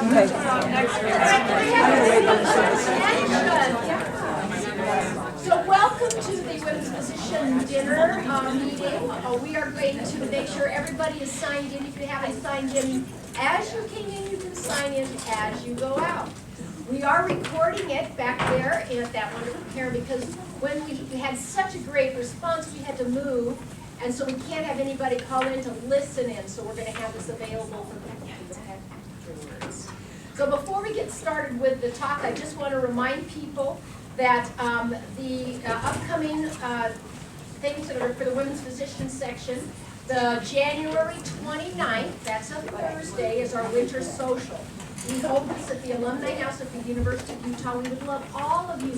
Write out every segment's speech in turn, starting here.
So welcome to the Women's Physician Dinner meeting. We are going to make sure everybody is signed in. If you haven't signed in as you came in, you can sign in as you go out. We are recording it back there in that wonderful pair because when we had such a great response, we had to move. And so we can't have anybody call in to listen in, so we're going to have this available for people afterwards. So before we get started with the talk, I just want to remind people that the upcoming things that are for the Women's Physician section, the January 29th, that's a Thursday, is our winter social. We hold this at the Alumni House at the University of Utah. We would love all of you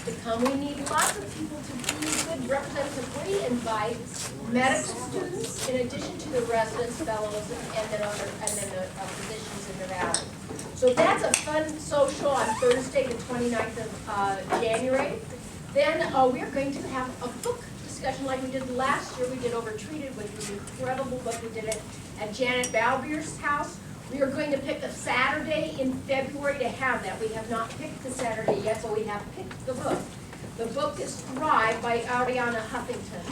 to come. We need lots of people to be good representatives. We invite medical students in addition to the residents, fellows, and then the physicians in the valley. So that's a fun social on Thursday, the 29th of January. Then we're going to have a book discussion like we did last year. We did Overtreated, which was an incredible book. We did it at Janet Balbier's house. We are going to pick a Saturday in February to have that. We have not picked the Saturday yet, but we have picked the book. The book is Thrive by Arianna Huffington.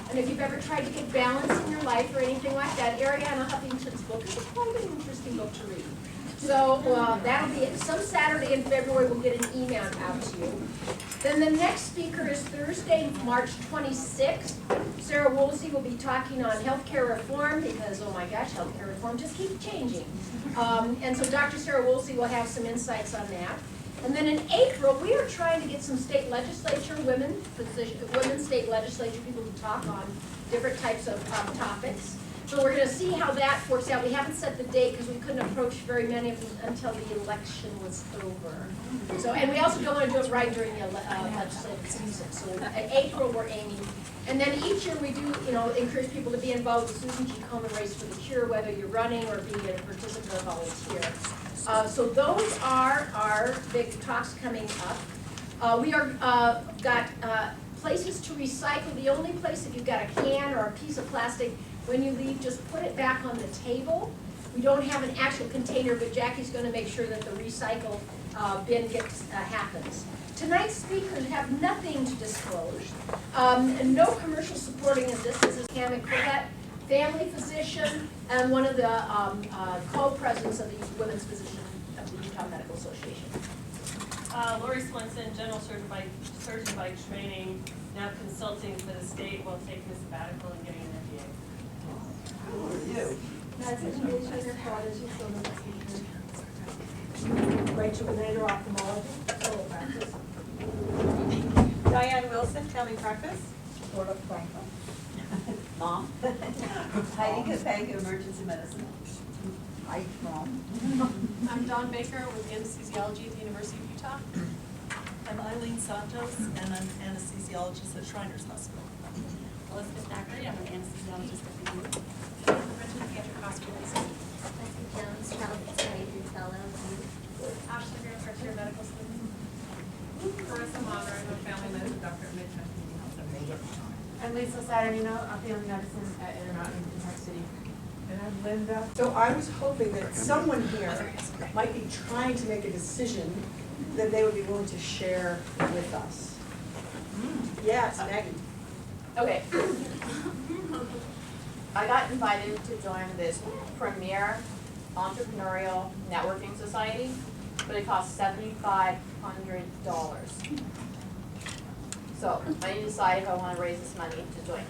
And if you've ever tried to get balance in your life or anything like that, Arianna Huffington's book is quite an interesting book to read. So that'll be it. Some Saturday in February, we'll get an email out to you. Then the next speaker is Thursday, March 26th. Sarah Woolsey will be talking on healthcare reform because, oh my gosh, healthcare reform just keeps changing. And so Dr. Sarah Woolsey will have some insights on that. And then in April, we are trying to get some state legislature, women state legislature people to talk on different types of topics. So we're going to see how that works out. We haven't set the date because we couldn't approach very many of them until the election was over. So, and we also don't want to do it right during the legislative season. So in April we're aiming. And then each year we do, encourage people to be involved with Susan G. Komen Race for the Cure, whether you're running or being a participant or volunteer. So those are our big talks coming up. We are got places to recycle. The only place, if you've got a can or a piece of plastic, when you leave, just put it back on the table. We don't have an actual container, but Jackie's going to make sure that the recycle bin happens. Tonight's speakers have nothing to disclose. No commercial supporting of this. This is Cammie Collette, family physician, and one of the co-presidents of the Women's Physician of the Utah Medical Association. Lori Swenson, general surgeon by training, now consulting for the state while taking a sabbatical and getting an MBA. Who are you? Rachel Nader, ophthalmology, practice. Diane Wilson, family practice. Florida Franklin. Mom? Heidi Kapanga, emergency medicine. Hi, Mom. I'm Dawn Baker with anesthesiology at the University of Utah. I'm Eileen Santos, and I'm anesthesiologist at Shriners Hospital. Elizabeth Thackeray, I'm an anesthesiologist at the Richmond Pediatric Hospital. Leslie Jones, Child Surgery Fellow. Ashley Graham, first year medical student. Carissa Maher, I'm a family medicine doctor at Midtown Community Health Center. I'm Lisa Saturnino, I'm family medicine at Intermountain in Park City. And I'm Linda. So I was hoping that someone here might be trying to make a decision that they would be willing to share with us. Yes, Maggie. Okay. I got invited to join this premier entrepreneurial networking society, but it costs $7,500. So I need to decide if I want to raise this money to join.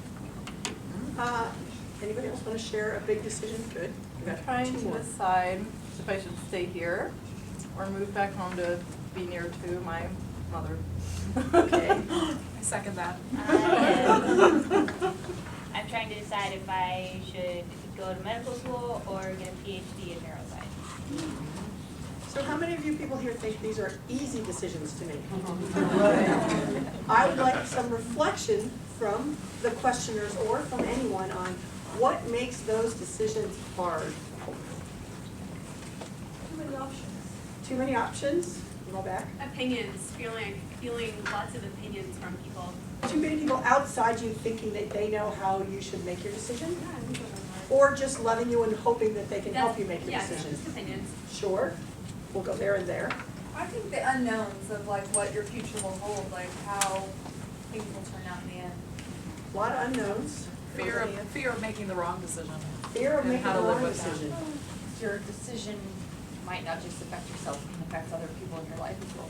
Anybody else want to share a big decision? Good. I'm trying to decide if I should stay here or move back home to be near to my mother. Okay. I second that. I'm trying to decide if I should go to medical school or get a PhD in neuroscience. So how many of you people here think these are easy decisions to make? I would like some reflection from the questioners or from anyone on what makes those decisions hard. Too many options. Too many options? Go back. Opinions, feeling lots of opinions from people. Too many people outside you thinking that they know how you should make your decision? Yeah, I think those are hard. Or just loving you and hoping that they can help you make your Yeah, decision? just opinions. Sure. we'll go there and there. I think the unknowns of like what your future will hold, like how things will turn out in the end. A lot of unknowns. Fear of making the wrong decision. Fear of And making how the to live wrong with that. decision. Your decision might not just affect yourself, it can affect other people in your life as well.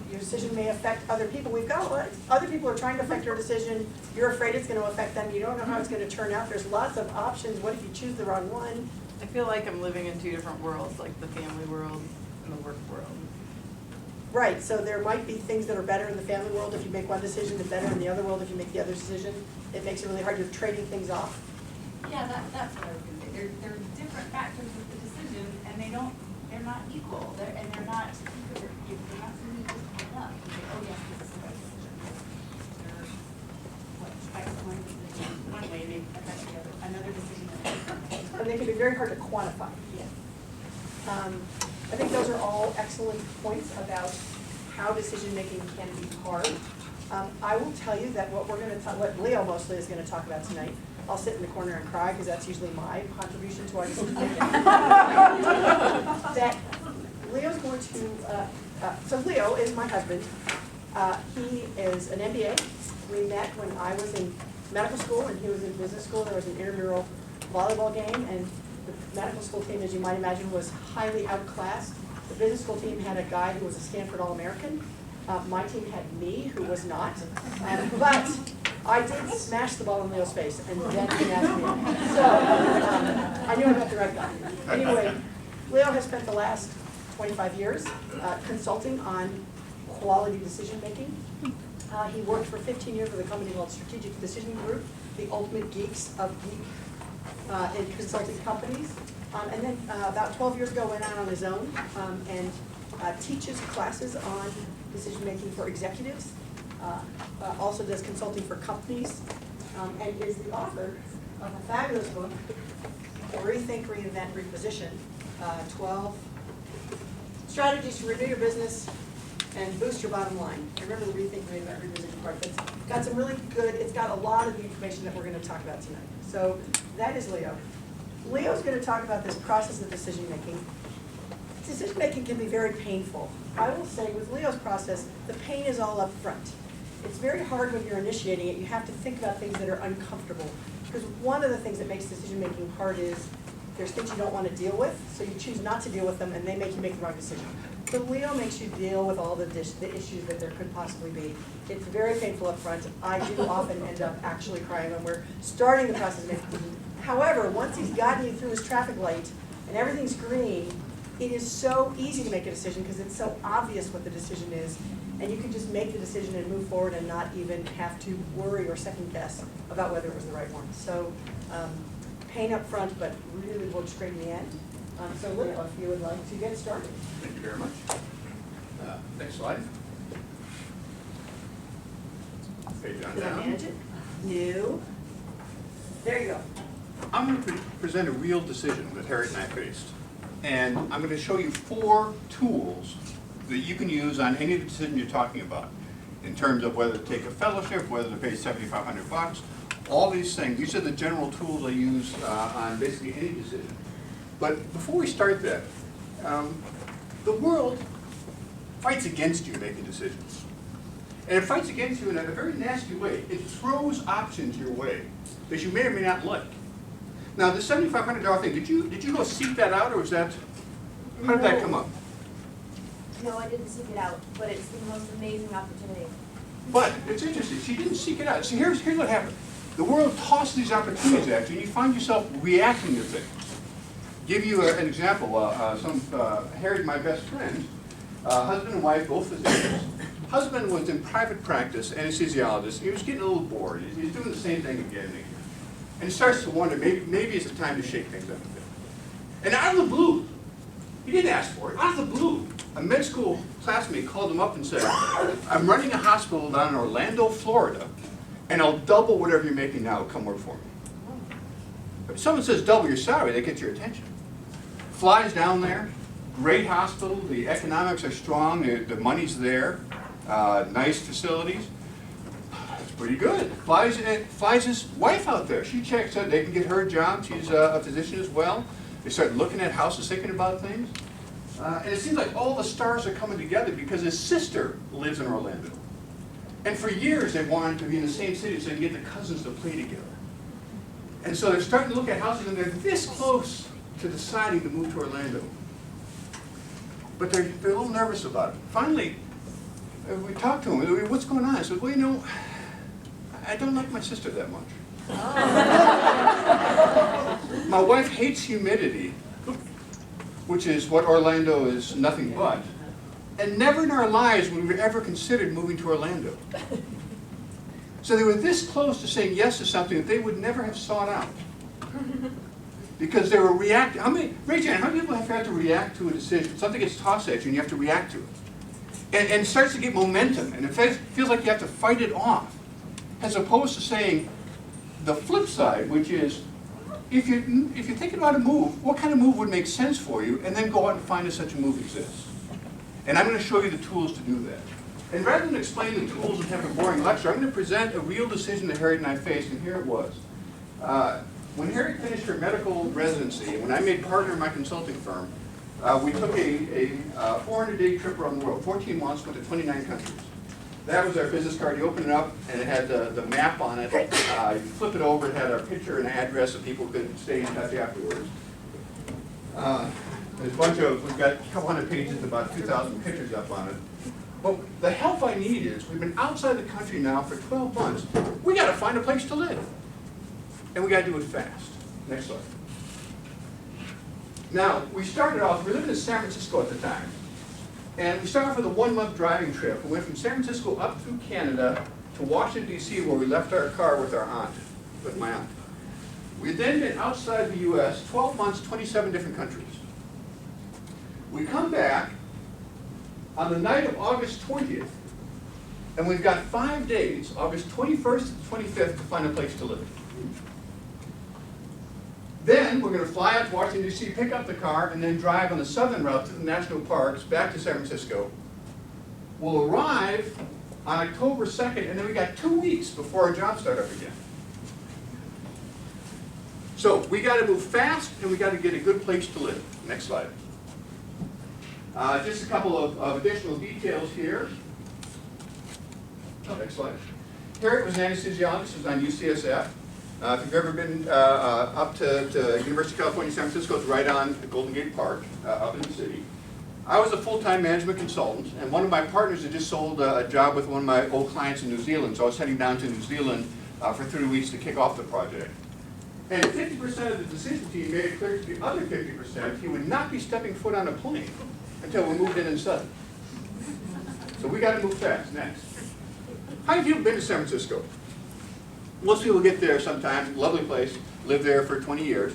Your decision may affect other people. We've got, other people are trying to affect your decision. You're afraid it's gonna affect them. You don't know how it's gonna turn out. There's lots of options. What if you choose the wrong one? I feel like I'm living in two different worlds, like the family world and the work world. Right, so there might be things that are better in the family world if you make one decision, and better in the other world if you make the other decision. It makes it really hard. You're trading things off. Yeah, that's what I was gonna say. There are different factors with the decision, and they're not equal. They're not, they're not something you just hold up and say, oh yes, this is the right decision. They're, what, X one decision, one way may affect the other, another decision that And they can be very hard to quantify. yes. I think those are all excellent points about how decision-making can be hard. I will tell you that what what Leo mostly is gonna talk about tonight, I'll sit in the corner and cry, because that's usually my contribution to our decision making. That Leo's going to, so Leo is my husband. He is an MBA. We met when I was in medical school and he was in business school. There was an intramural volleyball game, and the medical school team, as you might imagine, was highly outclassed. The business school team had a guy who was a Stanford All-American. My team had me, who was not. But I did smash the ball in Leo's face, and then he asked me. So I knew I got the right guy. Anyway, Leo has spent the last 25 years consulting on quality decision-making. He worked for 15 years with a company called Strategic Decision Group, the ultimate geeks of geek in consulting companies. And then about 12 years ago went out on his own and teaches classes on decision-making for executives, also does consulting for companies, and is the author of a fabulous book, Rethink, Reinvent, Reposition, 12 strategies to renew your business and boost your bottom line. I remember the Rethink, Reinvent, Reposition part. It's got some really good, it's got a lot of the information that we're going to talk about tonight. So that is Leo. Leo's going to talk about this process of decision-making. Decision-making can be very painful. I will say with Leo's process, the pain is all up front. It's very hard when you're initiating it. You have to think about things that are uncomfortable. Because one of the things that makes decision-making hard is there's things you don't want to deal with, so you choose not to deal with them, and they make you make the wrong decision. But Leo makes you deal with all the issues that there could possibly be. It's very painful up front. I do often end up actually crying when we're starting the process of making decisions. However, once he's gotten you through his traffic light and everything's green, it is so easy to make a decision because it's so obvious what the decision is, and you can just make the decision and move forward and not even have to worry or second guess about whether it was the right one. So pain up front, but really looks great in the end. So Leo, if you would like to get started. Thank you very much. Next slide. Page on Did I down. manage it? No. There you go. I'm going to present a real decision that Harriet and I faced. And I'm going to show you 4 tools that you can use on any decision you're talking about, in terms of whether to take a fellowship, whether to pay $7,500, all these things. These are the general tools I use on basically any decision. But before we start that, the world fights against you making decisions. And it fights against you in a very nasty way. It throws options your way that you may or may not like. Now, the $7,500 thing, did you go seek that out, or was that, how did that come up? No, I didn't seek it out, but it's the most amazing opportunity. But it's interesting, she didn't seek it out. See, here's what happened. The world tosses these opportunities at you, and you find yourself reacting to things. Give you an example. Harriet, my best friend, husband and wife, both physicians. Husband was in private practice, anesthesiologist. He was getting a little bored. He's doing the same thing again and again. And he starts to wonder, maybe it's the time to shake things up a bit. And out of the blue, he didn't ask for it, out of the blue, a med school classmate called him up and said, I'm running a hospital down in Orlando, Florida, and I'll double whatever you're making now, come work for me. If someone says double your salary, they get your attention. Flies down there, great hospital, the economics are strong, the money's there, nice facilities. That's pretty good. Flies his wife out there. She checks out, they can get her a job, she's a physician as well. They start looking at houses, thinking about things. And it seems like all the stars are coming together because his sister lives in Orlando. And for years they wanted to be in the same city so they can get the cousins to play together. And so they're starting to look at houses and they're this close to deciding to move to Orlando. But they're a little nervous about it. Finally, we talked to them, what's going on? I said, well, you know, I don't like my sister that much. My wife hates humidity, which is what Orlando is nothing but. And never in our lives would we ever considered moving to Orlando. So they were this close to saying yes to something that they would never have sought out. Because they were reacting. Raise your hand, how many people have had to react to a decision? Something gets tossed at you and you have to react to it. And it starts to get momentum, and it feels like you have to fight it off. As opposed to saying the flip side, which is, if you're thinking about a move, what kind of move would make sense for you, and then go out and find if such a move exists. And I'm going to show you the tools to do that. And rather than explain the tools and have a boring lecture, I'm going to present a real decision that Harriet and I faced, and here it was. When Harriet finished her medical residency, when I made partner in my consulting firm, we took a 400-day trip around the world, 14 months, went to 29 countries. That was our business card. You open it up, and it had the map on it. You flip it over, it had our picture and address so people could stay in touch afterwards. There's a bunch of, we've got a couple hundred pages, about 2,000 pictures up on it. But the help I need is, we've been outside the country now for 12 months. We got to find a place to live. And we got to do it fast. Next slide. Now, we started off, we lived in San Francisco at the time. And we started off with a 1-month driving trip. We went from San Francisco up through Canada to Washington, D.C., where we left our car with our aunt, with my aunt. We had then been outside the U.S., 12 months, 27 different countries. We come back on the night of August 20th, and we've got 5 days, August 21st to 25th, to find a place to live. Then we're going to fly out to Washington, D.C., pick up the car, and then drive on the southern route to the national parks, back to San Francisco. We'll arrive on October 2nd, and then we got 2 weeks before our job start up again. So we got to move fast, and we got to get a good place to live. Next slide. Just a couple of additional details here. Oh, next slide. Harriet was an anesthesiologist, she was on UCSF. If you've ever been up to University of California, San Francisco, it's right on the Golden Gate Park, up in the city. I was a full-time management consultant, and one of my partners had just sold a job with one of my old clients in New Zealand, so I was heading down to New Zealand for 3 weeks to kick off the project. And 50% of the decision team made it clear to the other 50% he would not be stepping foot on a plane until we moved in and settled. So we got to move fast. Next. How many people have been to San Francisco? Most people get there sometimes, lovely place, live there for 20 years.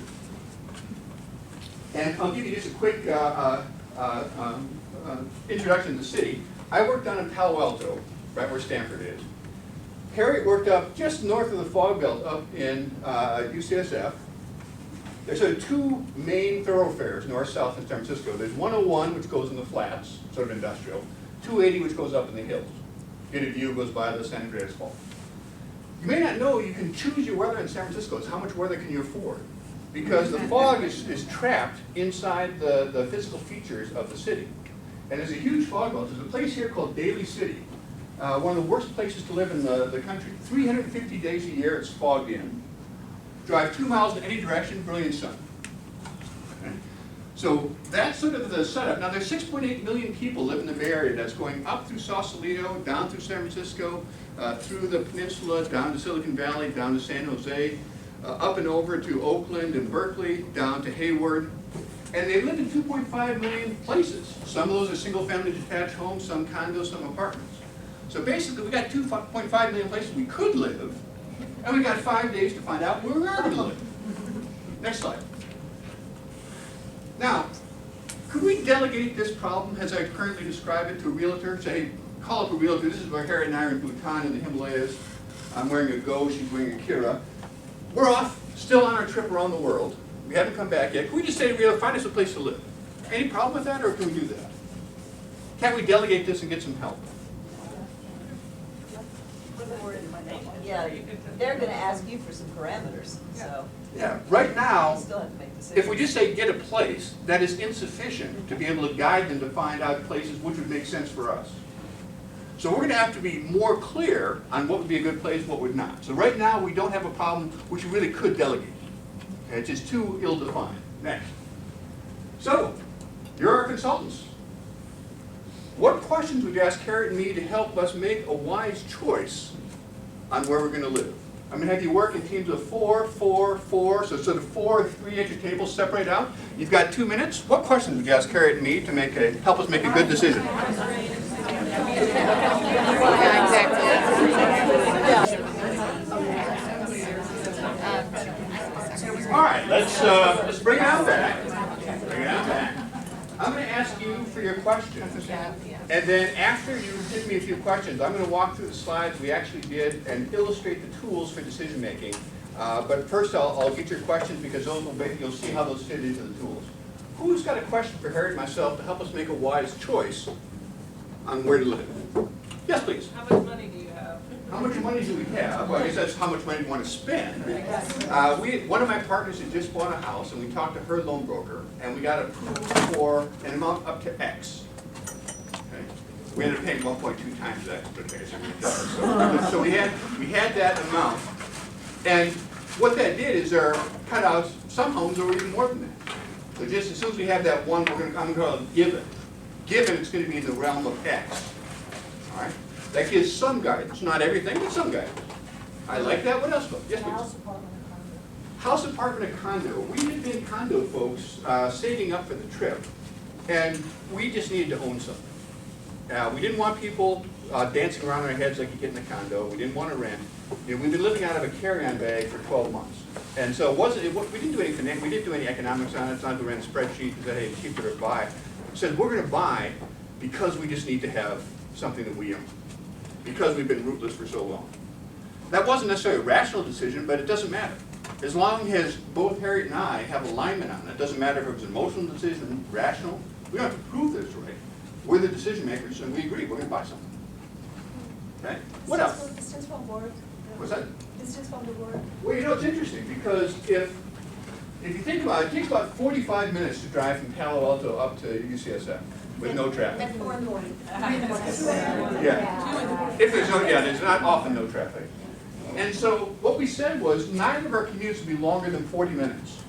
And I'll give you just a quick introduction to the city. I worked down in Palo Alto, right where Stanford is. Harriet worked up just north of the fog belt up in UCSF. There's sort of 2 main thoroughfares, north-south in San Francisco. There's 101, which goes in the flats, sort of industrial. 280, which goes up in the hills. Get a view, goes by the San Andreas Fault. You may not know you can choose your weather in San Francisco. It's how much weather can you afford. Because the fog is trapped inside the physical features of the city. And there's a huge fog belt. There's a place here called Daly City. One of the worst places to live in the country. 350 days a year it's fogged in. Drive 2 miles in any direction, brilliant sun. Okay? So that's sort of the setup. Now there's 6.8 million people live in the Bay Area. That's going up through Sausalito, down through San Francisco, through the peninsula, down to Silicon Valley, down to San Jose, up and over to Oakland and Berkeley, down to Hayward. And they live in 2.5 million places. Some of those are single-family detached homes, some condos, some apartments. So basically, we got 2.5 million places we could live, and we got 5 days to find out where we are going to live. Next slide. Now, could we delegate this problem, as I currently describe it, to a realtor? Say, call up a realtor. This is where Harriet and I are in Bhutan in the Himalayas. I'm wearing a Go, she's wearing a Kira. We're off, still on our trip around the world. We haven't come back yet. Can we just say to a realtor, find us a place to live? Any problem with that, or can we do that? Can't we delegate this and get some help? Yeah, they're gonna ask you for some parameters, so Yeah, right now, you still have to make decisions. if we just say get a place, that is insufficient to be able to guide them to find out places which would make sense for us. So we're gonna have to be more clear on what would be a good place, what would not. So right now, we don't have a problem which we really could delegate. Okay, it's just too ill-defined. Next. So, you're our consultants. What questions would you ask Harriet and me to help us make a wise choice on where we're gonna live? I'm gonna have you work in teams of 4, 4, 4, so sort of 4 3 at your tables separate out. You've got 2 minutes. What questions would you ask Harriet and me to help us make a good decision? All right, let's bring it on back. Bring it on back. I'm going to ask you for your questions, and then after you give me a few questions, I'm going to walk through the slides we actually did and illustrate the tools for decision making. But first, I'll get your questions because you'll see how those fit into the tools. Who's got a question for Harriet and myself to help us make a wise choice on where to live? Yes, please. How much money do you have? How much money do we have? Well, I guess that's how much money we want to spend. One of my partners had just bought a house, and we talked to her loan broker, and we got approved for an amount up to X. Okay? We ended up paying 1.2 times X, but okay, so we had that amount, and what that did is there cut out some homes that were even more than that. So just as soon as we have that one, I'm going to call it given. Given, it's going to be in the realm of X. All right? That gives some guidance, not everything, but some guidance. I like that. What else? Yes, please. House, apartment, or condo? House, apartment, or condo. We had been condo folks saving up for the trip, and we just needed to own something. We didn't want people dancing around our heads like you get in a condo. We didn't want to rent. We've been living out of a carry-on bag for 12 months. And so we didn't do anything, we didn't do any economics on it. It's not that we ran a spreadsheet and said, hey, it's cheaper to buy. We said, we're going to buy because we just need to have something that we own, because we've been rootless for so long. That wasn't necessarily a rational decision, but it doesn't matter. As long as both Harriet and I have alignment on it, it doesn't matter if it was an emotional decision, rational, we don't have to prove this right. We're the decision makers, and we agree, we're going to buy something. Okay? What else? Distance from work. What's that? Distance from the work. Well, you know, it's interesting, because if you think about it, it takes about 45 minutes to drive from Palo Alto up to UCSF with no traffic. At 4 in the morning. Yeah. If there's there's not often no traffic. And so what we said was neither of our commutes would be longer than 40 minutes.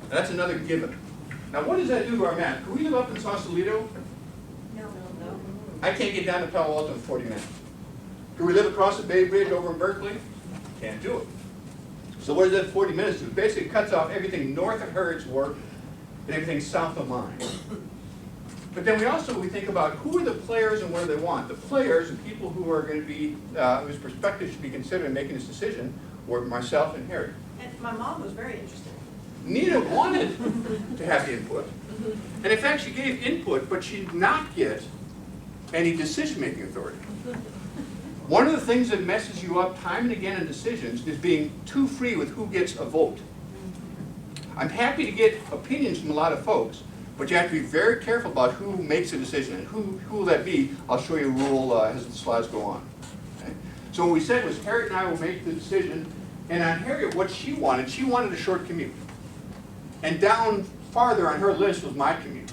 That's another given. Now, what does that do to our map? Can we live up in Sausalito? No. I can't get down to Palo Alto in 40 minutes. Can we live across the Bay Bridge over in Berkeley? Can't do it. So what does that 40 minutes do? It basically cuts off everything north of Harriet's work and everything south of mine. But then we think about who are the players and what do they want. The players and people who are going to be, whose perspective should be considered in making this decision, were myself and Harriet. And my mom was very interested. Nina wanted to have input. And in fact, she gave input, but she did not get any decision-making authority. One of the things that messes you up time and again in decisions is being too free with who gets a vote. I'm happy to get opinions from a lot of folks, but you have to be very careful about who makes a decision, and who will that be? I'll show you a rule as the slides go on. Okay? So what we said was Harriet and I will make the decision, and on Harriet, what she wanted a short commute. And down farther on her list was my commute.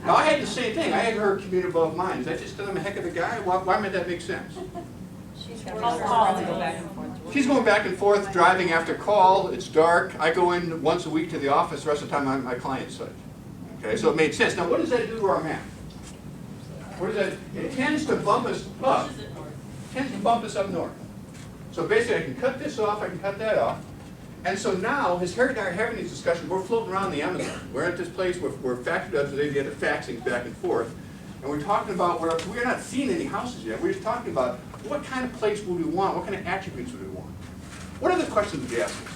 Now I had the same thing. I had her commute above mine. Is that just that I'm a heck of a guy? Why might that make sense? She's going back and forth, driving after call. It's dark. I go in once a week to the office. The rest of the time I'm at my client's site. Okay, so it made sense. Now what does that do to our map? What does that? It tends to bump us up. It tends to bump us up north. So basically I can cut this off, I can cut that off. And so now, as Harriet and I are having these discussions, we're floating around the Amazon. We're at this place where we're factored out today, the faxing back and forth. And we're talking about where we're not seeing any houses yet. We're just talking about what kind of place would we want, what kind of attributes would we want. What other questions would you ask us?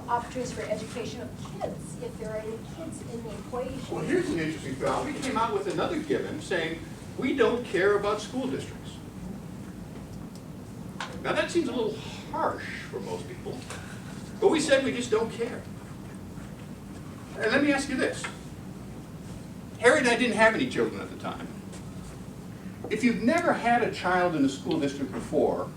Opportunities for education of kids, if there are any kids in the equation. Well, here's an interesting thought. We came out with another given saying, we don't care about school districts. Now that seems a little harsh for most people, but we said we just don't care. And let me ask you this. Harriet and I didn't have any children at the time. If you've never had a child in a school district before,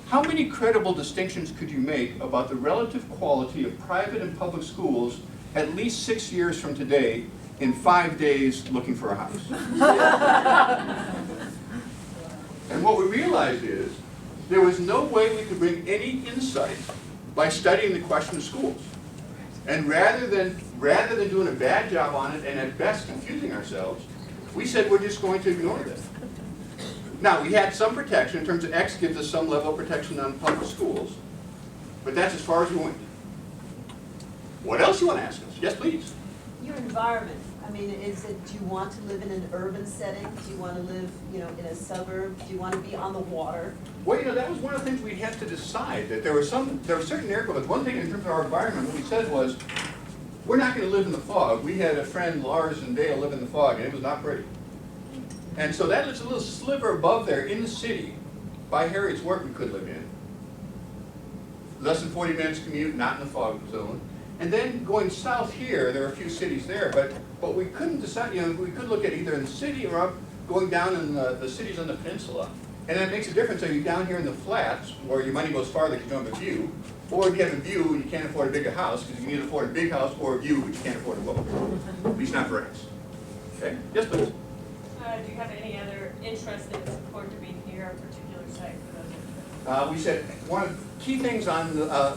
how many credible distinctions could you make about the relative quality of private and public schools at least 6 years from today in 5 days looking for a house? And what we realized is there was no way we could bring any insight by studying the question of schools. And rather than doing a bad job on it and at best confusing ourselves, we said we're just going to ignore this. Now, we had some protection in terms of X gives us some level of protection on public schools, but that's as far as we went. What else you want to ask us? Yes, please. Your environment, I mean, is it, do you want to live in an urban setting? Do you want to live, you know, in a suburb? Do you want to be on the water? Well, you know, that was one of the things we had to decide, that there were certain neighborhoods. One thing in terms of our environment, what we said was, we're not going to live in the fog. We had a friend, Lars and Dale, live in the fog, and it was not pretty. And so that is a little sliver above there in the city, by Harriet's work we could live in. Less than 40 minutes commute, not in the fog zone. And then going south here, there are a few cities there, but we couldn't decide, you know, we could look at either in the city or up, going down in the cities on the peninsula. And that makes a difference, are you down here in the flats, where your money goes farther because you don't have a view, or if you have a view and you can't afford a bigger house, because you can either afford a big house or a view, but you can't afford a boat. At least not for us. Okay, yes please. Do you have any other interest in support to be near a particular site for those? We said one of the key things on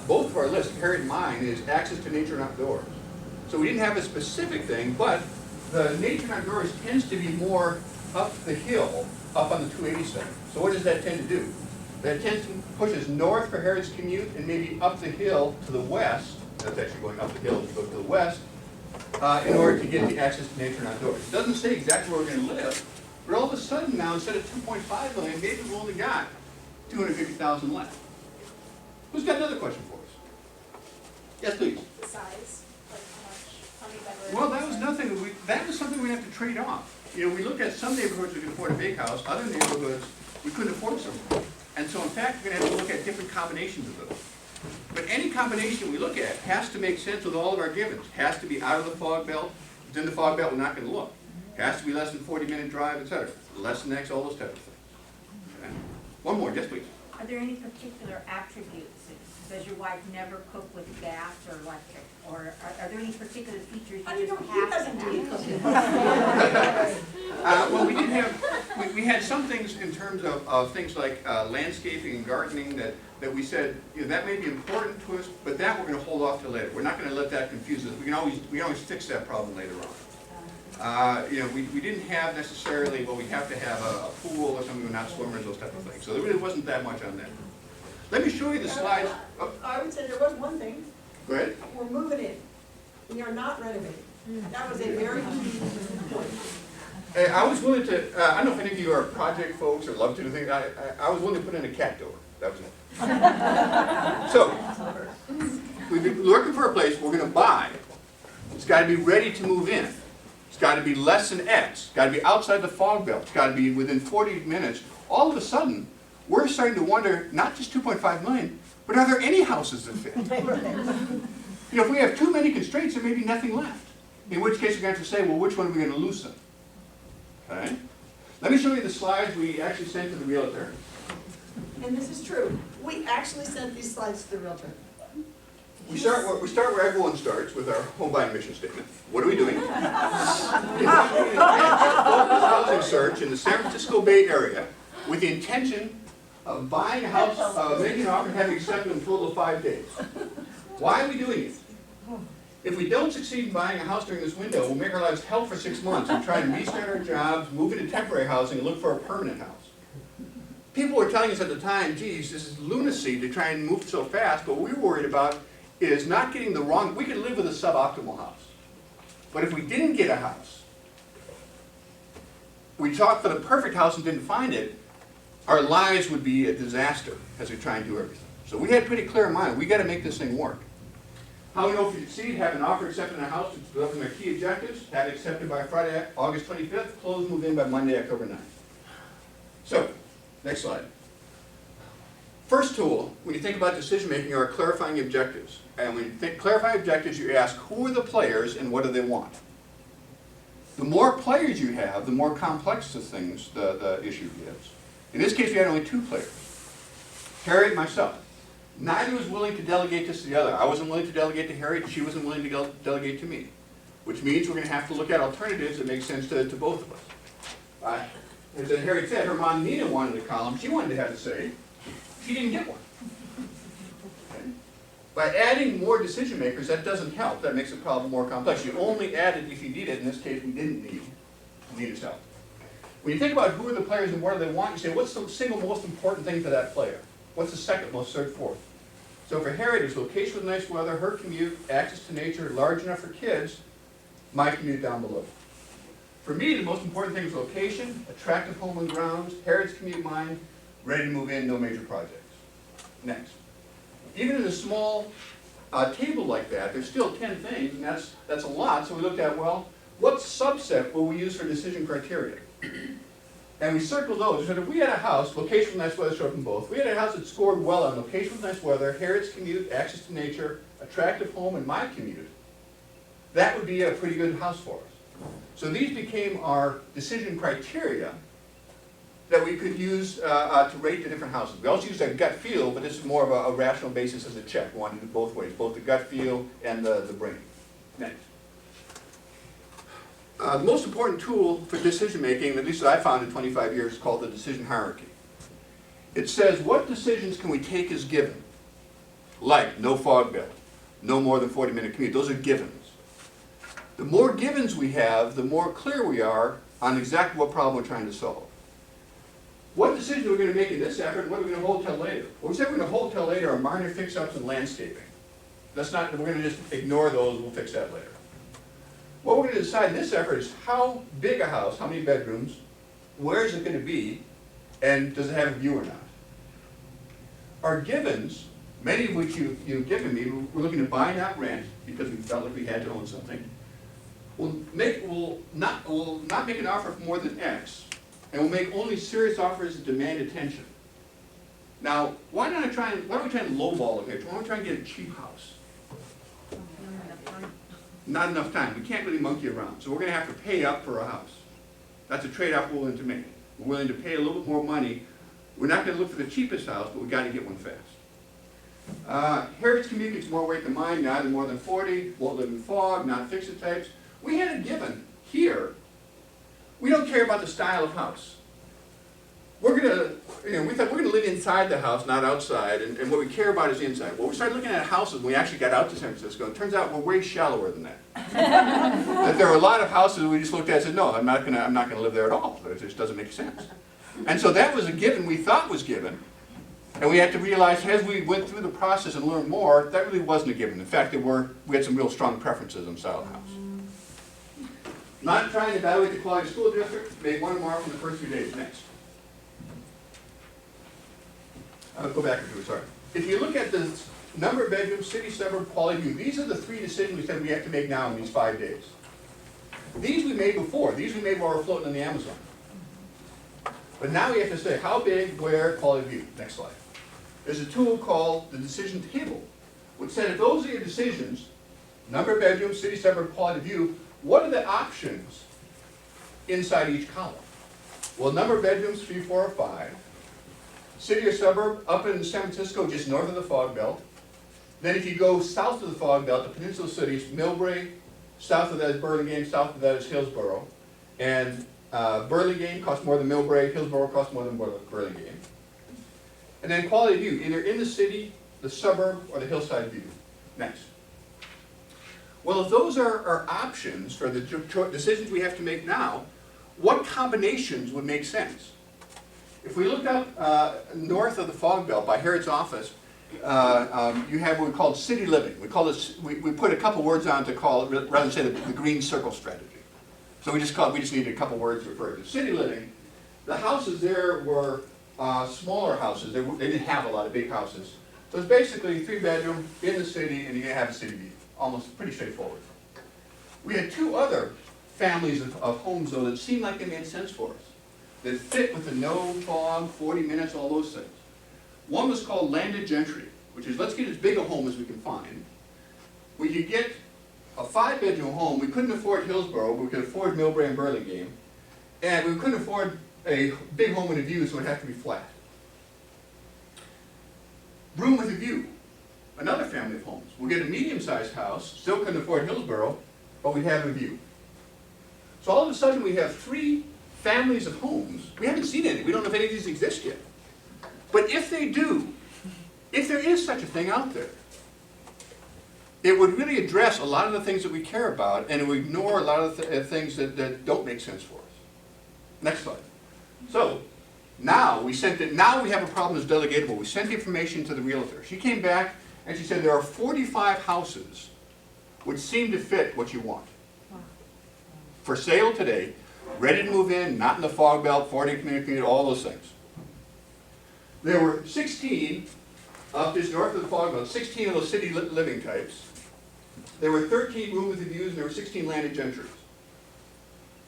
both of our lists, Harriet and mine, is access to nature and outdoors. So we didn't have a specific thing, but the nature and outdoors tends to be more up the hill, up on the 287. So what does that tend to do? That tends to push us north for Harriet's commute and maybe up the hill to the west. That's actually going up the hill to go to the west in order to get the access to nature and outdoors. It doesn't say exactly where we're going to live, but all of a sudden now, instead of 2.5 million, maybe we've only got 250,000 left. Who's got another question for us? Yes, please. The size, like how many bedrooms? Well, that was nothing. That was something we have to trade off. You know, we looked at some neighborhoods we could afford a big house, other neighborhoods we couldn't afford something. And so, in fact, we're going to have to look at different combinations of those. But any combination we look at has to make sense with all of our givens. It has to be out of the fog belt. If it's in the fog belt, we're not going to look. It has to be less than 40-minute drive, etc. Less than X, all those types of things. Okay. One more, yes, please. Are there any particular attributes? Does your wife never cook with gas or electric? Or are there any particular features you just have to have? Well, we did have, we had some things in terms of things like landscaping and gardening that we said, you know, that may be important to us, but that we're going to hold off till later. We're not going to let that confuse us. We can always fix that problem later on. You know, we didn't have necessarily, well, we have to have a pool or something, we're not swimmers, those type of things. So there really wasn't that much on that. Let me show you the slides. Oh, I would say there was one thing. go ahead. We're moving in. We are not renovating. That was a very key point. Hey, I was willing to, I don't know if any of you are project folks or love to do things, I was willing to put in a cat door. That was it. So, we've been looking for a place we're going to buy. It's got to be ready to move in. It's got to be less than X. It's got to be outside the fog belt. It's got to be within 40 minutes. All of a sudden, we're starting to wonder, not just 2.5 million, but are there any houses that fit? You know, if we have too many constraints, there may be nothing left. In which case, we're going to have to say, well, which one are we going to loosen? Okay? Let me show you the slides we actually sent to the realtor. And this is true. We actually sent these slides to the realtor. We start where everyone starts, with our home buying mission statement. What are we doing? Focused housing search in the San Francisco Bay Area with the intention of buying a house, making an offer, and having accepted in a total of 5 days. Why are we doing it? If we don't succeed in buying a house during this window, we'll make our lives hell for 6 months and try and restart our jobs, move into temporary housing, and look for a permanent house. People were telling us at the time, geez, this is lunacy to try and move so fast, but what we were worried about is not getting the wrong, we could live with a suboptimal house. But if we didn't get a house, we sought for the perfect house and didn't find it, our lives would be a disaster as we try and do everything. So we had pretty clear in mind, we got to make this thing work. How we know if we succeed? Have an offer accepted in a house, those are my key objectives, have it accepted by Friday, August 25th, close, move in by Monday, October 9th. So, next slide. First tool, when you think about decision making, are clarifying objectives. And when you think clarifying objectives, you ask, who are the players and what do they want? The more players you have, the more complex the issue gets. In this case, we had only 2 players, Harriet and myself. Neither was willing to delegate this to the other. I wasn't willing to delegate to Harriet, she wasn't willing to delegate to me. Which means we're going to have to look at alternatives that make sense to both of us. As Harriet said, her mom Nina wanted a column, she wanted to have a say, she didn't get one. Okay? By adding more decision makers, that doesn't help, that makes the problem more complex. You only add it if you need it, in this case we didn't need Nina's help. When you think about who are the players and what do they want, you say, what's the single most important thing for that player? What's the second most, third, fourth? So for Harriet, it's location with nice weather, her commute, access to nature, large enough for kids, my commute down below. For me, the most important thing is location, attractive home and grounds, Harriet's commute, mine, ready to move in, no major projects. Next. Even in a small table like that, there's still 10 things, and that's a lot, so we looked at, well, what subset will we use for decision criteria? And we circled those. We said if we had a house, location with nice weather showed up in both. We had a house that scored well on location with nice weather, Harriet's commute, access to nature, attractive home, and my commute. That would be a pretty good house for us. So these became our decision criteria that we could use to rate the different houses. We also used a gut feel, but this is more of a rational basis as a check. We wanted to do it both ways, both the gut feel and the brain. Next. The most important tool for decision making, at least that I found in 25 years, is called the decision hierarchy. It says, what decisions can we take as given? Like no fog belt, no more than 40-minute commute. Those are givens. The more givens we have, the more clear we are on exactly what problem we're trying to solve. What decisions are we going to make in this effort, and what are we going to hold till later? What we said we're going to hold till later are minor fix-ups and landscaping. That's not, we're going to just ignore those, we'll fix that later. What we're going to decide in this effort is how big a house, how many bedrooms, where is it going to be, and does it have a view or not? Our givens, many of which you've given me, we're looking to buy, not rent, because we felt like we had to own something. We'll not make an offer for more than X, and we'll make only serious offers that demand attention. Now, why don't we try and lowball it here? Why don't we try and get a cheap house? Not enough time. We can't really monkey around. So we're going to have to pay up for a house. That's a trade-off we're willing to make. We're willing to pay a little bit more money. We're not going to look for the cheapest house, but we've got to get one fast. Harriet's commute gets more weight than mine, neither more than 40, won't live in fog, not fix-it types. We had a given here. We don't care about the style of house. We're going to, we thought we're going to live inside the house, not outside, and what we care about is inside. Well, we started looking at houses when we actually got out to San Francisco. It turns out we're way shallower than that. That there are a lot of houses we just looked at and said, no, I'm not going to live there at all. It just doesn't make sense. And so that was a given we thought was given, and we had to realize as we went through the process and learned more, that really wasn't a given. In fact, we had some real strong preferences on style of house. Not trying to evaluate the quality of school district, made one mark from the first few days. Next. I'll go back to it, sorry. If you look at the number of bedrooms, city, suburb, quality view, these are the 3 decisions we said we have to make now in these 5 days. These we made before. These we made while we were floating in the Amazon. But now we have to say how big, where, quality view. Next slide. There's a tool called the decision table, which said if those are your decisions, number of bedrooms, city, suburb, quality view, what are the options inside each column? Well, number of bedrooms, 3, 4, or 5. City or suburb, up in San Francisco, just north of the fog belt. Then if you go south of the fog belt, the peninsula cities, Millbrae, south of that is Burlingame, south of that is Hillsborough. And Burlingame costs more than Millbrae, Hillsborough costs more than Burlingame. And then quality view, either in the city, the suburb, or the hillside view. Next. Well, if those are our options for the decisions we have to make now, what combinations would make sense? If we look up north of the fog belt by Harriet's office, you have what we call city living. We call this, we put a couple words on to call it, rather than say the green circle strategy. So we just needed a couple words to refer to city living. The houses there were smaller houses. They didn't have a lot of big houses. So it's basically 3-bedroom in the city, and you have a city view. Almost pretty straightforward. We had 2 other families of homes, though, that seemed like they made sense for us, that fit with the no fog, 40 minutes, all those things. One was called landed gentry, which is let's get as big a home as we can find. We could get a 5-bedroom home. We couldn't afford Hillsborough, but we could afford Millbrae and Burlingame. And we couldn't afford a big home with a view, so it would have to be flat. Room with a view, another family of homes. We'll get a medium-sized house, still couldn't afford Hillsborough, but we have a view. So all of a sudden we have 3 families of homes. We haven't seen any. We don't know if any of these exist yet. But if they do, if there is such a thing out there, it would really address a lot of the things that we care about, and it would ignore a lot of the things that don't make sense for us. Next slide. So now we have a problem that's delegatable. We sent the information to the realtor. She came back and she said there are 45 houses which seem to fit what you want. For sale today, ready to move in, not in the fog belt, 40 community, all those things. There were 16 up just north of the fog belt, 16 of those city living types. There were 13 room with the views, and there were 16 landed gentries.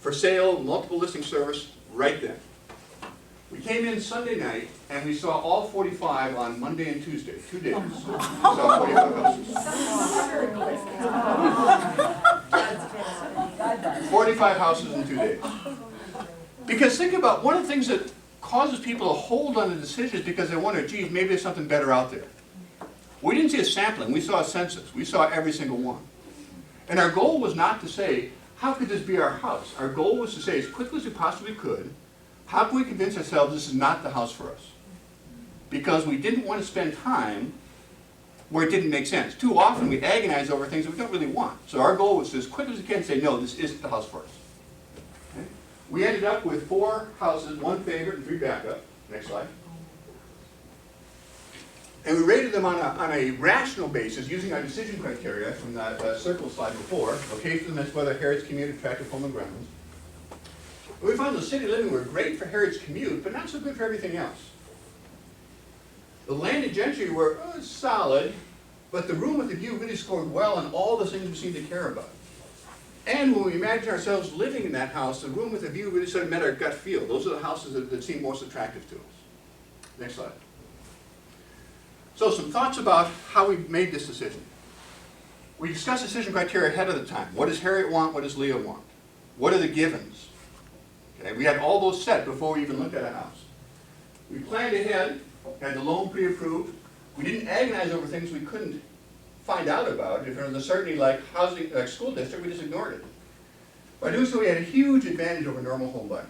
For sale, multiple listing service, right then. We came in Sunday night, and we saw all 45 on Monday and Tuesday, 2 days. We saw 45 houses. 45 houses in 2 days. Because think about, one of the things that causes people to hold on a decision is because they wonder, geez, maybe there's something better out there. We didn't see a sampling, we saw a census. We saw every single one. And our goal was not to say, how could this be our house? Our goal was to say, as quickly as we possibly could, how can we convince ourselves this is not the house for us? Because we didn't want to spend time where it didn't make sense. Too often we agonize over things that we don't really want. So our goal was to, as quickly as we can, say, no, this isn't the house for us. Okay? We ended up with 4 houses, 1 favorite and 3 backup. Next slide. And we rated them on a rational basis using our decision criteria from that circle slide before. Location, that's whether Heritage commute, attractive home and grounds. And we found the city living were great for Heritage commute, but not so good for everything else. The landed gentry were solid, but the room with the view really scored well on all the things we seemed to care about. And when we imagined ourselves living in that house, the room with the view really sort of met our gut feel. Those are the houses that seemed most attractive to us. Next slide. So some thoughts about how we made this decision. We discussed decision criteria ahead of the time. What does Harriet want? What does Leah want? What are the givens? Okay, we had all those set before we even looked at a house. We planned ahead, had the loan pre-approved. We didn't agonize over things we couldn't find out about. If there was a certainty like housing, like school district, we just ignored it. By doing so, we had a huge advantage over normal home buyers.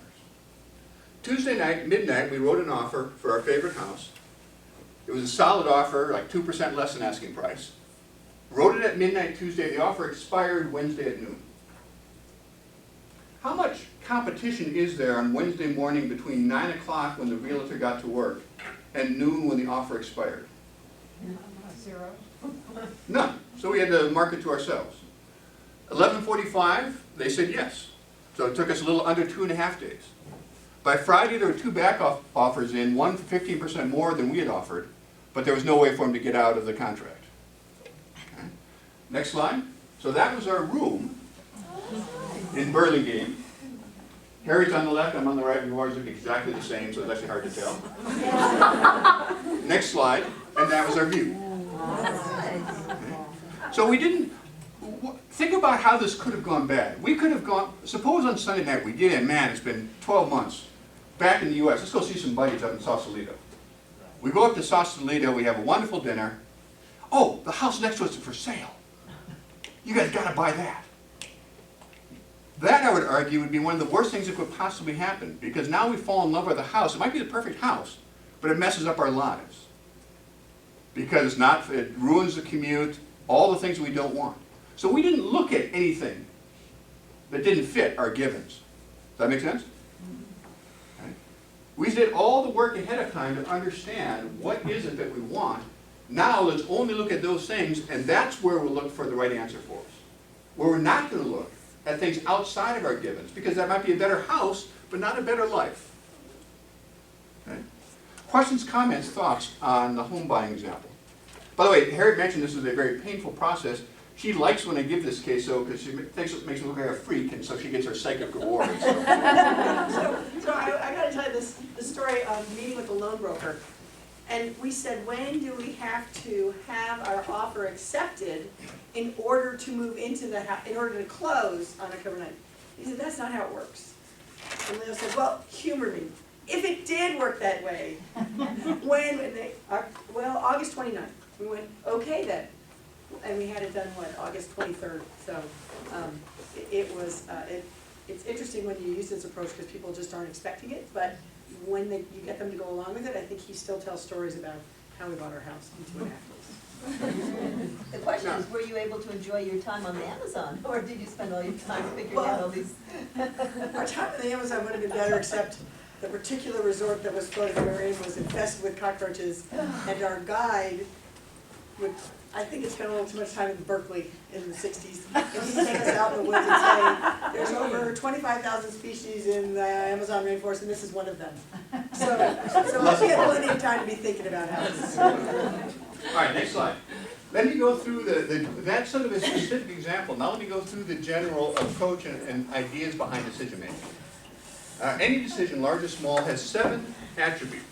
Tuesday night, midnight, we wrote an offer for our favorite house. It was a solid offer, like 2% less than asking price. Wrote it at midnight Tuesday. The offer expired Wednesday at noon. How much competition is there on Wednesday morning between 9 o'clock when the realtor got to work and noon when the offer expired? 0. None. So we had to market to ourselves. 11:45, they said yes. So it took us a little under 2.5 days. By Friday, there were 2 back offers in, one for 15% more than we had offered, but there was no way for him to get out of the contract. Okay. Next slide. So that was our room in Burlingame. Harry's on the left, I'm on the right, and yours look exactly the same, so it's actually hard to tell. Next slide, and that was our view. Okay. So we didn't, think about how this could have gone bad. We could have gone, suppose on Sunday night we get in, man, it's been 12 months, back in the U.S., let's go see some buddies up in Sausalito. We go up to Sausalito, we have a wonderful dinner. Oh, the house next to us is for sale. You guys gotta buy that. That, I would argue, would be one of the worst things that could possibly happen, because now we fall in love with the house. It might be the perfect house, but it messes up our lives. Because it ruins the commute, all the things we don't want. So we didn't look at anything that didn't fit our givens. Does that make sense? Okay. We did all the work ahead of time to understand what is it that we want. Now let's only look at those things, and that's where we'll look for the right answer for us. Where we're not going to look at things outside of our givens, because that might be a better house, but not a better life. Okay. Questions, comments, thoughts on the home buying example? By the way, Harriet mentioned this is a very painful process. She likes when I give this case, so because she thinks it makes me look like a freak, and so she gets her psychic reward. So I got to tell you this story of meeting with the loan broker. And we said, when do we have to have our offer accepted in order to move into the house, in order to close on October 9th? He said, that's not how it works. And Leo said, well, humor me. If it did work that way, August 29th, we went, okay then. And we had it done, August 23rd. So it's interesting when you use this approach because people just aren't expecting it, but when you get them to go along with it, I think he still tells stories about how we bought our house in 2.5 days. The question is, were you able to enjoy your time on the Amazon, or did you spend all your time figuring out all these? Our time on the Amazon would have been better, except the particular resort that was floating we were in was infested with cockroaches, and our guide would, I think, spent a little too much time in Berkeley in the 60s. And he'd take us out in the woods and say, there's over 25,000 species in the Amazon rainforest, and this is one of them. So we had plenty of time to be thinking about houses. All right, next slide. Let me go through that's sort of a specific example. Now let me go through the general approach and ideas behind decision making. Any decision, large or small, has 7 attributes.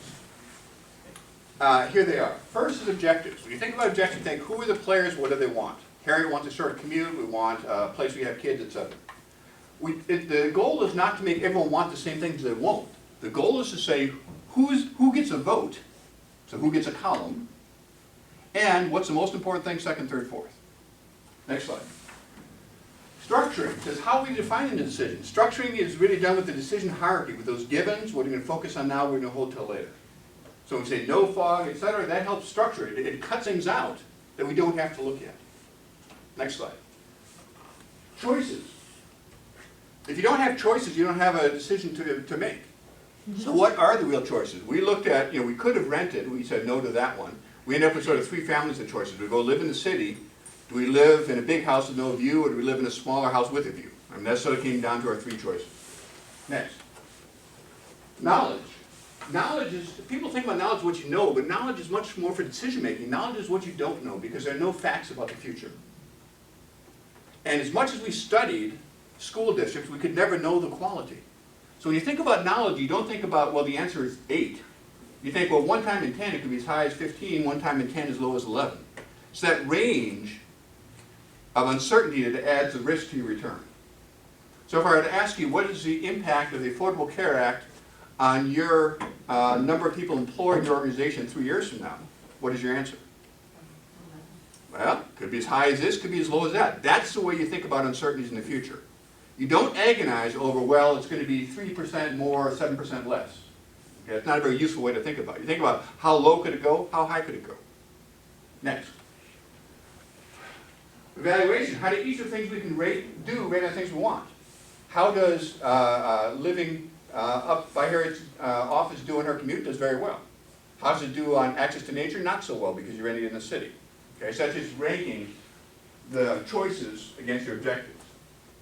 Here they are. First is objectives. When you think about objectives, think, who are the players, what do they want? Harry wants a short commute, we want a place where you have kids, etc. The goal is not to make everyone want the same things they won't. The goal is to say, who gets a vote, so who gets a column, and what's the most important thing, second, third, fourth. Next slide. Structuring says how we define the decision. Structuring is really done with the decision hierarchy, with those givens, what we're going to focus on now, we're going to hold till later. So we say no fog, etc. That helps structure it. It cuts things out that we don't have to look at. Next slide. Choices. If you don't have choices, you don't have a decision to make. So what are the real choices? We looked at, we could have rented, we said no to that one. We ended up with sort of 3 families of choices. Do we go live in the city? Do we live in a big house with no view, or do we live in a smaller house with a view? I mean, that sort of came down to our 3 choices. Next. Knowledge. Knowledge is, people think about knowledge what you know, but knowledge is much more for decision making. Knowledge is what you don't know, because there are no facts about the future. And as much as we studied school districts, we could never know the quality. So when you think about knowledge, you don't think about, well, the answer is 8. You think, well, 1 time in 10, it could be as high as 15, 1 time in 10 as low as 11. So that range of uncertainty that adds the risk to your return. So if I were to ask you, what is the impact of the Affordable Care Act on your number of people employed in your organization 3 years from now, what is your answer? Well, could be as high as this, could be as low as that. That's the way you think about uncertainties in the future. You don't agonize over, well, it's going to be 3% more, 7% less. Okay, it's not a very useful way to think about it. You think about how low could it go, how high could it go. Next. Evaluation. How do each of the things we can rate on things we want? How does living up by Harriet's office do in her commute? Does very well. How does it do on access to nature? Not so well, because you're already in the city. Okay, so that's just ranking the choices against your objectives.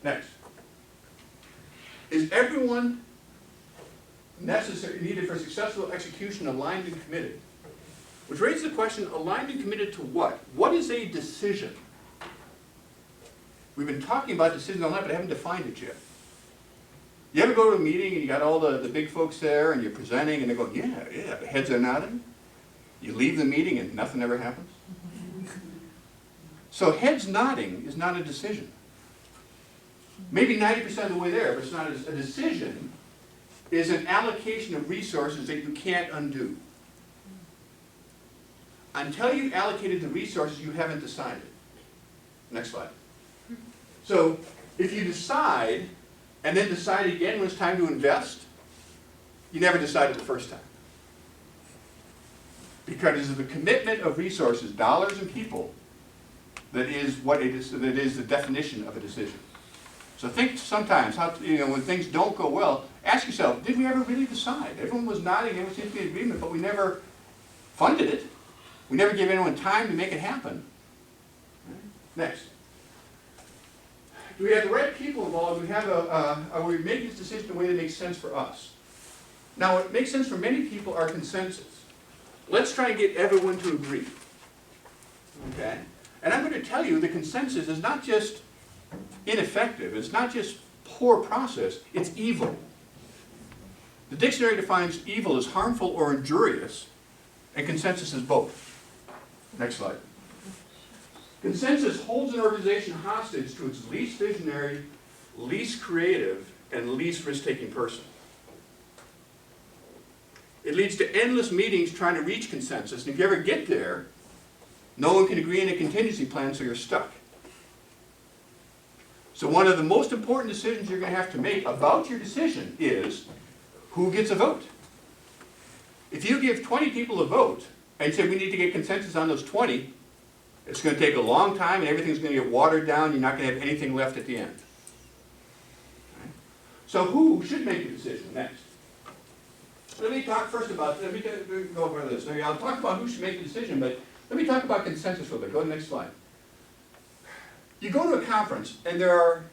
Next. Is everyone needed for successful execution aligned and committed? Which raises the question, aligned and committed to what? What is a decision? We've been talking about decisions all night, but I haven't defined it yet. You ever go to a meeting and you got all the big folks there and you're presenting and they're going, yeah, the heads are nodding? You leave the meeting and nothing ever happens? So heads nodding is not a decision. Maybe 90% of the way there, but it's not a decision. Is an allocation of resources that you can't undo. Until you've allocated the resources, you haven't decided. Next slide. So if you decide, and then decide again when it's time to invest, you never decided the first time. Because of the commitment of resources, dollars and people, that is the definition of a decision. So think sometimes, when things don't go well, ask yourself, did we ever really decide? Everyone was nodding, everyone seemed to be in agreement, but we never funded it. We never gave anyone time to make it happen. Next. Do we have the right people involved? Are we making this decision in a way that makes sense for us? Now, what makes sense for many people are consensus. Let's try and get everyone to agree. Okay? And I'm going to tell you the consensus is not just ineffective, it's not just poor process, it's evil. The dictionary defines evil as harmful or injurious and consensus is both. Next slide. Consensus holds an organization hostage to its least visionary, least creative, and least risk-taking person. It leads to endless meetings trying to reach consensus, and if you ever get there, no one can agree on a contingency plan, so you're stuck. So one of the most important decisions you're going to have to make about your decision is who gets a vote. If you give 20 people a vote and say we need to get consensus on those 20, it's going to take a long time and everything's going to get watered down. You're not going to have anything left at the end. Okay? So who should make the decision next? Let me talk first about, let me go over this. I'll talk about who should make the decision, but let me talk about consensus real bit. Go to the next slide. You go to a conference, and there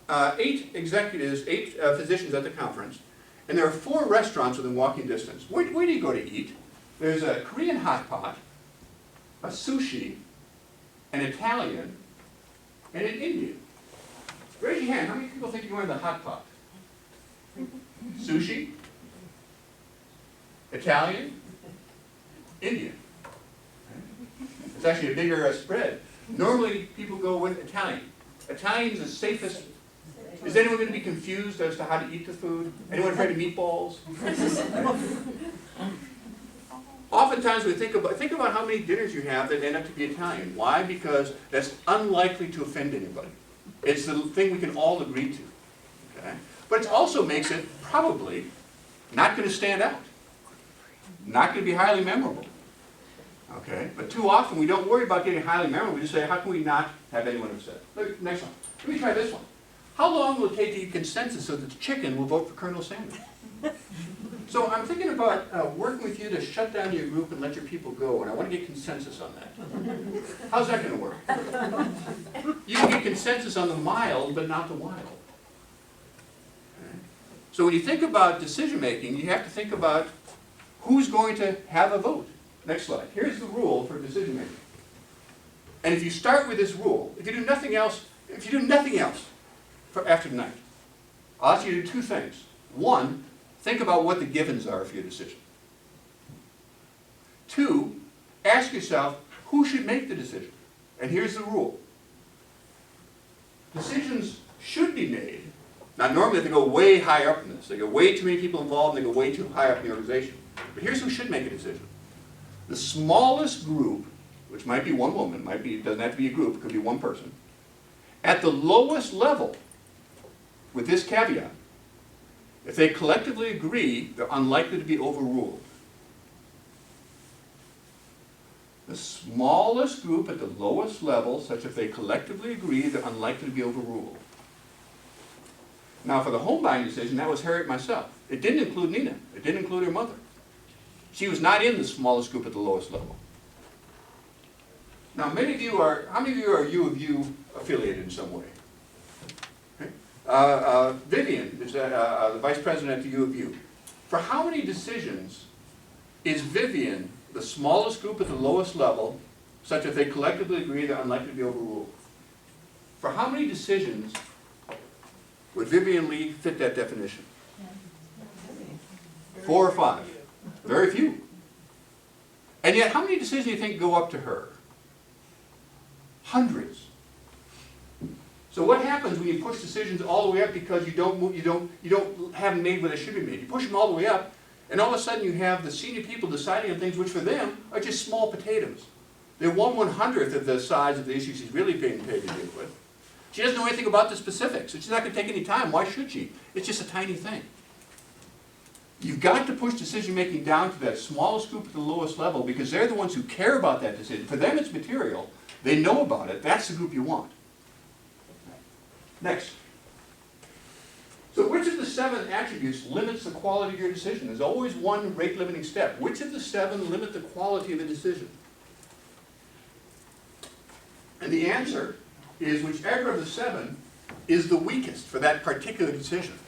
are 8 executives, 8 physicians at the conference, and there are 4 restaurants within walking distance. Where do you go to eat? There's a Korean hot pot, a sushi, an Italian, and an Indian. Raise your hand. How many people think you're going to the hot pot? Sushi? Italian? Indian. It's actually a bigger spread. Normally, people go with Italian. Italian's the safest. Is anyone going to be confused as to how to eat the food? Anyone afraid of meatballs? Oftentimes, we think about how many dinners you have that end up to be Italian. Why? Because that's unlikely to offend anybody. It's the thing we can all agree to. Okay? But it also makes it probably not going to stand out. Not going to be highly memorable. Okay? But too often we don't worry about getting highly memorable. We just say, how can we not have anyone upset? Next one. Let me try this one. How long will it take to get consensus so that the chicken will vote for Colonel Sanders? So I'm thinking about working with you to shut down your group and let your people go, and I want to get consensus on that. How's that going to work? You can get consensus on the mild, but not the wild. Okay? So when you think about decision making, you have to think about who's going to have a vote. Next slide. Here's the rule for decision making. And if you start with this rule, if you do nothing else for after tonight, I'll ask you to do 2 things. 1, think about what the givens are for your decision. 2, ask yourself who should make the decision. And here's the rule. Decisions should be made. Now normally they go way higher up in this. They go way too many people involved and they go way too high up in the organization. But here's who should make a decision. The smallest group, which might be one woman, it doesn't have to be a group, it could be one person, at the lowest level, with this caveat, if they collectively agree, they're unlikely to be overruled. The smallest group at the lowest level, such if they collectively agree, they're unlikely to be overruled. Now for the home buying decision, that was Harriet myself. It didn't include Nina. It didn't include her mother. She was not in the smallest group at the lowest level. Now how many of you are U of U affiliated in some way? Okay. Vivian is the vice president at the U of U. For how many decisions is Vivian the smallest group at the lowest level, such that they collectively agree they're unlikely to be overruled? For how many decisions would Vivian Lee fit that definition? 4 or 5. Very few. And yet, how many decisions do you think go up to her? Hundreds. So what happens when you push decisions all the way up because you don't have them made where they should be made? You push them all the way up, and all of a sudden you have the senior people deciding on things which for them are just small potatoes. They're 1/100th of the size of the issue she's really being paid to deal with. She doesn't know anything about the specifics, and she's not going to take any time. Why should she? It's just a tiny thing. You've got to push decision-making down to that smallest group at the lowest level because they're the ones who care about that decision. For them, it's material. They know about it. That's the group you want. Next. So which of the 7 attributes limits the quality of your decision? There's always one rate-limiting step. Which of the 7 limit the quality of a decision? And the answer is whichever of the 7 is the weakest for that particular decision.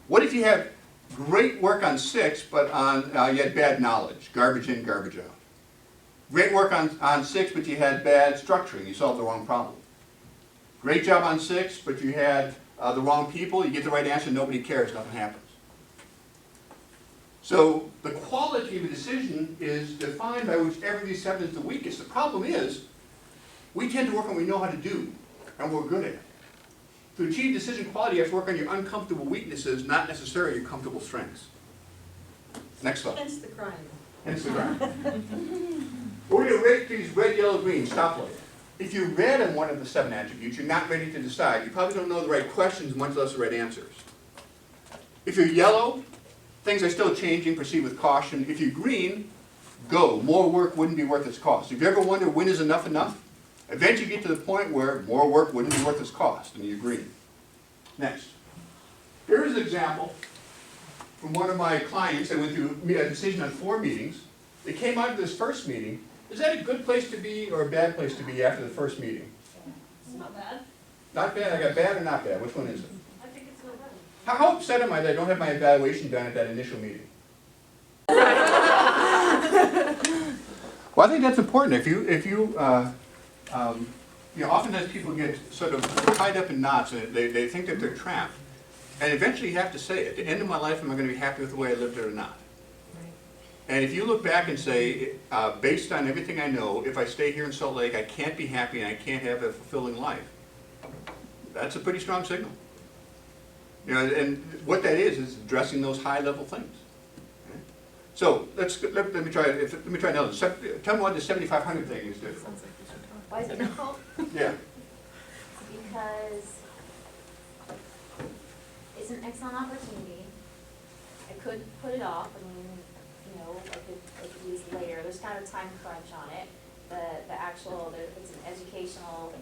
What if you have great work on 6, but you had bad knowledge, garbage in, garbage out? Great work on 6, but you had bad structuring, you solved the wrong problem. Great job on 6, but you had the wrong people, you get the right answer, nobody cares, nothing happens. So the quality of a decision is defined by whichever of these 7 is the weakest. The problem is, we tend to work on what we know how to do and what we're good at. To achieve decision quality, you have to work on your uncomfortable weaknesses, not necessarily your comfortable strengths. Next slide. Hence the crying. Hence the crying. We're going to rate these red, yellow, green stoplight. If you're red on one of the 7 attributes, you're not ready to decide. You probably don't know the right questions, much less the right answers. If you're yellow, things are still changing, proceed with caution. If you're green, go. More work wouldn't be worth its cost. If you ever wonder when is enough enough, eventually you get to the point where more work wouldn't be worth its cost, and you're green. Next. Here is an example from one of my clients that went through a decision on 4 meetings. They came out of this first meeting. Is that a good place to be or a bad place to be after the first meeting? It's not bad. Not bad? I got bad or not bad? Which one is it? I think it's not bad. How upset am I that I don't have my evaluation done at that initial meeting? Well, I think that's important. If you know, oftentimes people get sort of tied up in knots and they think that they're trapped. And eventually you have to say, at the end of my life, am I going to be happy with the way I lived it or not? And if you look back and say, based on everything I know, if I stay here in Salt Lake, I can't be happy and I can't have a fulfilling life, that's a pretty strong signal. You know, and what that is addressing those high-level things. Okay? So let me try another. Tell me what the 7,500 thing is different. Why is it difficult? Yeah. Because it's an excellent opportunity. I could put it off. I mean, you know, I could use it later. There's kind of a time crunch on it. It's an educational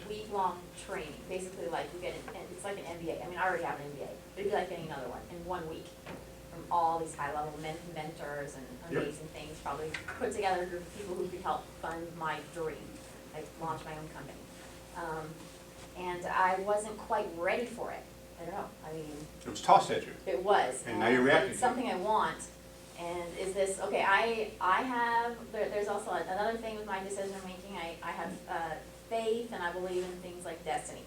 week-long training. Basically, like you get it's like an MBA. I mean, I already have an MBA, but it'd be like getting another one in 1 week from all these high-level mentors and amazing things. Probably put together a group of people who could help fund my dream, like launch my own company. And I wasn't quite ready for it. I don't know. I mean, It was tossed at you. it was. And now you're reacting It's to it. something I want. And is this, okay, I have, there's also another thing with my decision making. I have faith and I believe in things like destiny.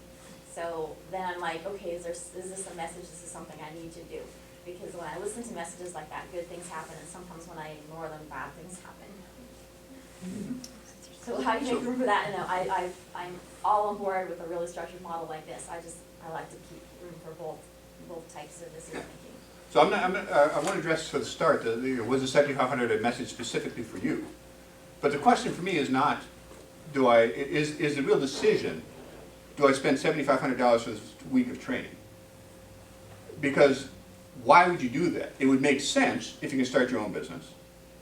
So then I'm like, okay, is this a message? This is something I need to do. Because when I listen to messages like that, good things happen, and sometimes when I ignore them, bad things happen. So how do you make room for that? And I'm all on board with a really structured model like this. I like to keep room for both types of decision making. So I want to address for the start, was the 7,500 a message specifically for you? But the question for me is not, is the real decision, do I spend $7,500 for this week of training? Because why would you do that? It would make sense if you can start your own business.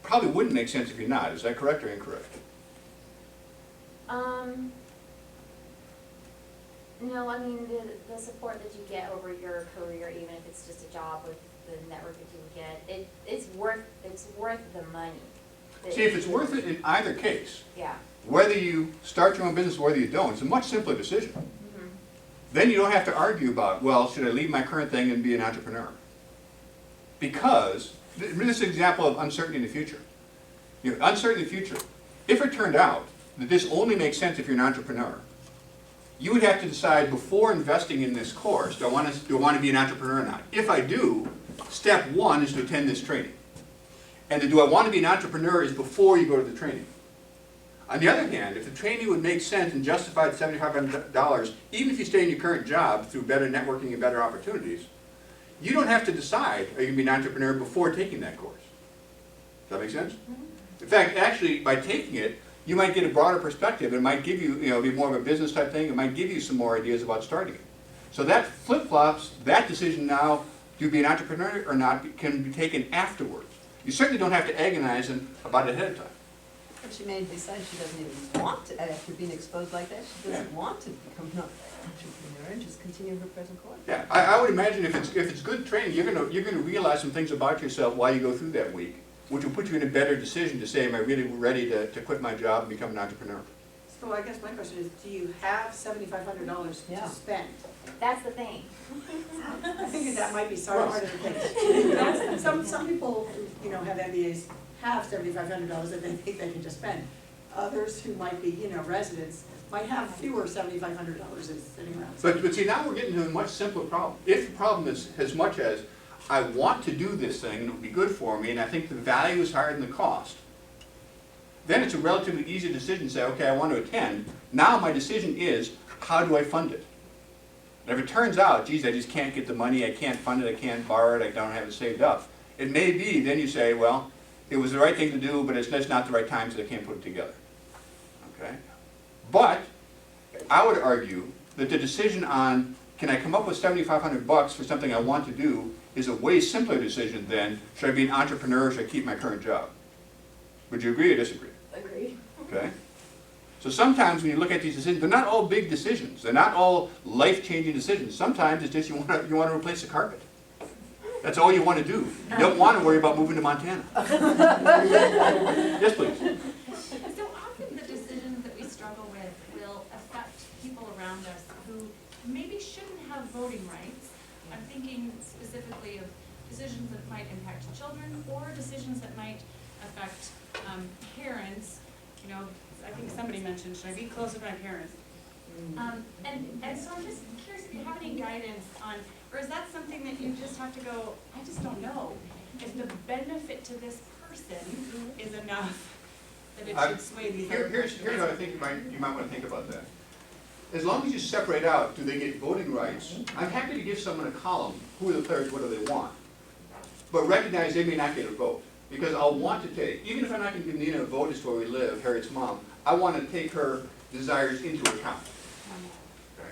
Probably wouldn't make sense if you're not. Is that correct or incorrect? No, I mean, the support that you get over your career, even if it's just a job with the network that you get, it's worth the money. See, if it's worth it in either case, Yeah. whether you start your own business or whether you don't, it's a much simpler decision. Mm-hmm. Then you don't have to argue about, well, should I leave my current thing and be an entrepreneur? Because, this is an example of uncertainty in the future. You know, uncertainty in the future. If it turned out that this only makes sense if you're an entrepreneur, you would have to decide before investing in this course, do I want to be an entrepreneur or not? If I do, step 1 is to attend this training. And the do I want to be an entrepreneur is before you go to the training. On the other hand, if the training would make sense and justify the $7,500, even if you stay in your current job through better networking and better opportunities, you don't have to decide are you going to be an entrepreneur before taking that course. Does that make sense? In fact, actually, by taking it, you might get a broader perspective. It might give you, be more of a business type thing. It might give you some more ideas about starting it. So that flip-flops, that decision now, do you be an entrepreneur or not, can be taken afterwards. You certainly don't have to agonize about it ahead of time. But she may decide she doesn't even want to, after being exposed like that, she doesn't want to become an entrepreneur and just continue her present course. Yeah, I would imagine if it's good training, you're gonna realize some things about yourself while you go through that week, which will put you in a better decision to say, am I really ready to quit my job and become an entrepreneur? So I guess my question is, do you have $7,500 to spend? That's the thing. I think that might be part of the thing. Some people, have MBAs, have $7,500 that they think they can just spend. Others who might be, residents, might have fewer $7,500 sitting around. But see, now we're getting to a much simpler problem. If the problem is as much as, I want to do this thing, and it would be good for me, and I think the value is higher than the cost, then it's a relatively easy decision to say, okay, I want to attend. Now my decision is, how do I fund it? And if it turns out, geez, I just can't get the money, I can't fund it, I can't borrow it, I don't have it saved up, it may be, then you say, well, it was the right thing to do, but it's just not the right time, so I can't put it together. Okay? But I would argue that the decision on, can I come up with $7,500 for something I want to do, is a way simpler decision than, should I be an entrepreneur, or should I keep my current job? Would you agree or disagree? Agreed. Okay? So sometimes when you look at these decisions, they're not all big decisions. They're not all life-changing decisions. Sometimes it's just you want to replace the carpet. That's all you want to do. You don't want to worry about moving to Montana. Yes, please. So often the decisions that we struggle with will affect people around us who maybe shouldn't have voting rights. I'm thinking specifically of decisions that might impact children or decisions that might affect parents. You know, I think somebody mentioned, should I be closer to my parents? And so I'm just curious if you have any guidance on, or is that something that you just have to go, I just don't know, if the benefit to this person is enough that it should sway these other Here's what I think you might want to think about that. As long as you separate out, do they get voting rights, I'm happy to give someone a column, who are the players, what do they want? But recognize they may not get a vote. Because I'll want to take, even if I'm not going to give Nina a vote as to where we live, Harriet's mom, I want to take her desires into account.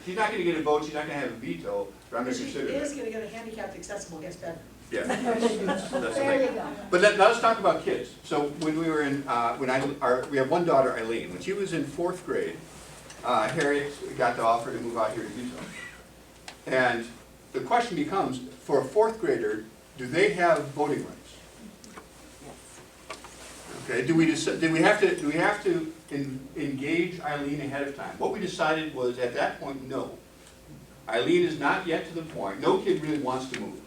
She's not going to get a vote, she's not going to have a veto, but I'm going to consider that. She is going to get a handicapped accessible, gets better. Yeah. That's the There you thing. go. But let's talk about kids. So when we were in, we have one daughter, Eileen. When she was in 4th grade, Harriet got the offer to move out here to Utah. And the question becomes, for a 4th grader, do they have voting rights? Okay, do we have to engage Eileen ahead of time? What we decided was, at that point, no. Eileen is not yet to the point, no kid really wants to move.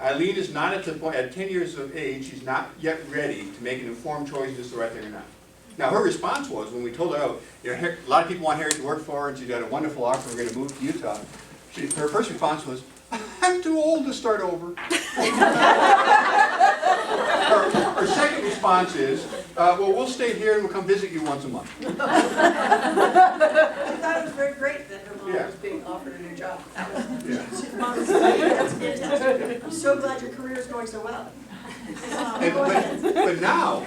Eileen is not at the point, at 10 years of age, she's not yet ready to make an informed choice if this is the right thing or not. Now, her response was, when we told her, oh, you know, a lot of people want Harriet to work for her, and she's got a wonderful offer, we're going to move to Utah. Her first response was, I'm too old to start over. Her second response is, well, we'll stay here and we'll come visit you once a month. She thought it was very great that her mom was being offered a new job. That was, Mom was like, that's fantastic. I'm so glad your career is going so well. But now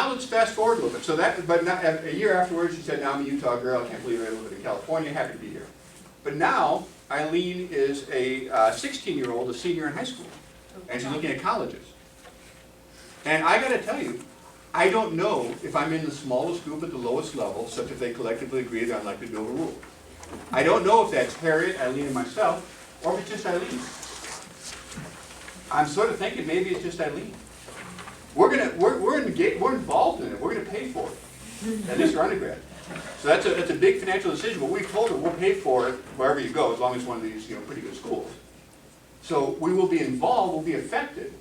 let's fast forward a little bit. So but now, a year afterwards, she said, now I'm a Utah girl, I can't believe I live in California, happy to be here. But now, Eileen is a 16-year-old, a senior in high school, and she's looking at colleges. And I got to tell you, I don't know if I'm in the smallest group at the lowest level, such if they collectively agree that I'm likely to be overruled. I don't know if that's Harriet, Eileen, and myself, or if it's just Eileen. I'm sort of thinking maybe it's just Eileen. We're involved in it. We're going to pay for it, at least our undergrad. So that's a big financial decision. But we told her we'll pay for it wherever you go, as long as it's one of these pretty good schools. So we will be involved, we'll be affected.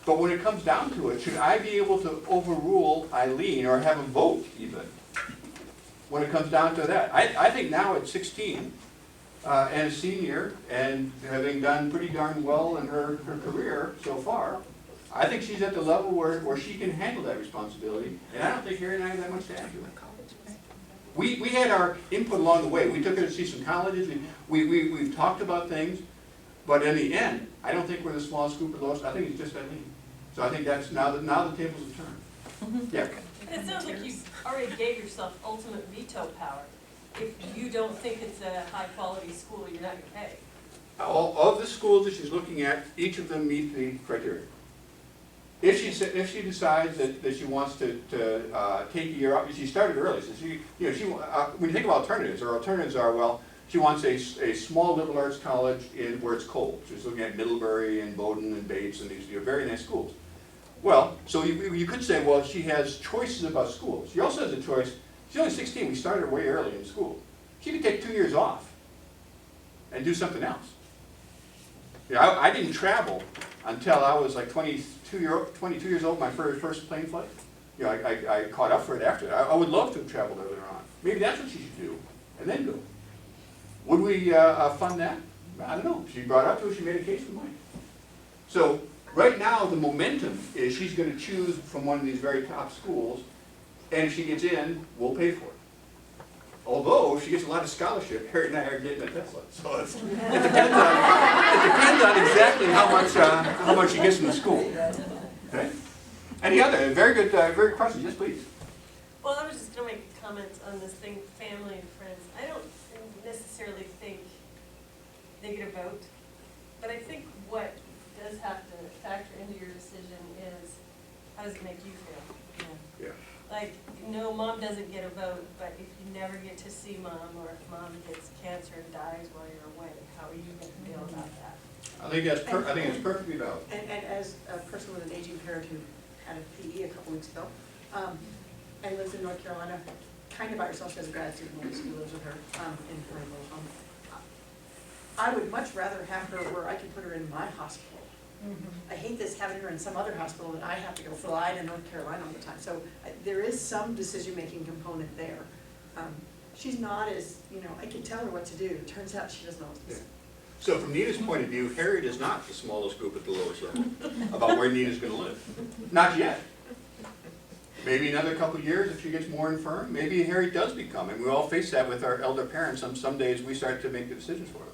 But when it comes down to it, should I be able to overrule Eileen or have a vote even? When it comes down to that, I think now at 16 and a senior and having done pretty darn well in her career so far, I think she's at the level where she can handle that responsibility. And I don't think Harry and I have that much to add to it. We had our input along the way. We took her to see some colleges. We've talked about things. But in the end, I don't think we're the smallest group of those. I think it's just Eileen. So I think that's now the tables have turned. Yeah. And it sounds like you already gave yourself ultimate veto power. If you don't think it's a high-quality school, you're not going to pay. All of the schools that she's looking at, each of them meet the criteria. If she decides that she wants to take a year off, she started early. So when you think of alternatives, her alternatives are, well, she wants a small liberal arts college where it's cold. She's looking at Middlebury and Bowdoin and Bates and these very nice schools. Well, so you could say, well, she has choices about schools. She also has a choice. She's only 16. We started her way early in school. She could take 2 years off and do something else. I didn't travel until I was like 22 years old, my first plane flight. I caught up for it after that. I would love to have traveled earlier on. Maybe that's what she should do, and then go. Would we fund that? I don't know. She brought it up to us, she made a case, we might. So right now, the momentum is she's gonna choose from one of these very top schools, and if she gets in, we'll pay for it. Although, if she gets a lot of scholarship, Harry and I are getting a Tesla, so it depends on exactly how much she gets from the school. Okay? Any other, very good question, yes, please. Well, I was just gonna make a comment on this thing, family and friends. I don't necessarily think they get a vote, but I think what does have to factor into your decision is, how does it make you feel? Yeah. Like, no, mom doesn't get a vote, but if you never get to see mom, or if mom gets cancer and dies while you're away, how are you gonna feel about that? I think it's perfectly valid. And as a person with an aging parent who had a PE a couple weeks ago, and lives in North Carolina, kind of by herself, she has a grad student who lives with her in her little home. I would much rather have her where I can put her in my hospital. I hate this having her in some other hospital that I have to go fly to North Carolina all the time. So there is some decision-making component there. She's not as, I can tell her what to do. Turns out she doesn't know what to do. So from Nina's point of view, Harriet is not the smallest group at the lowest level about where Nina's gonna live. Not yet. Maybe another couple of years if she gets more infirm, maybe Harriet does become, and we all face that with our elder parents. Some days we start to make the decisions for them.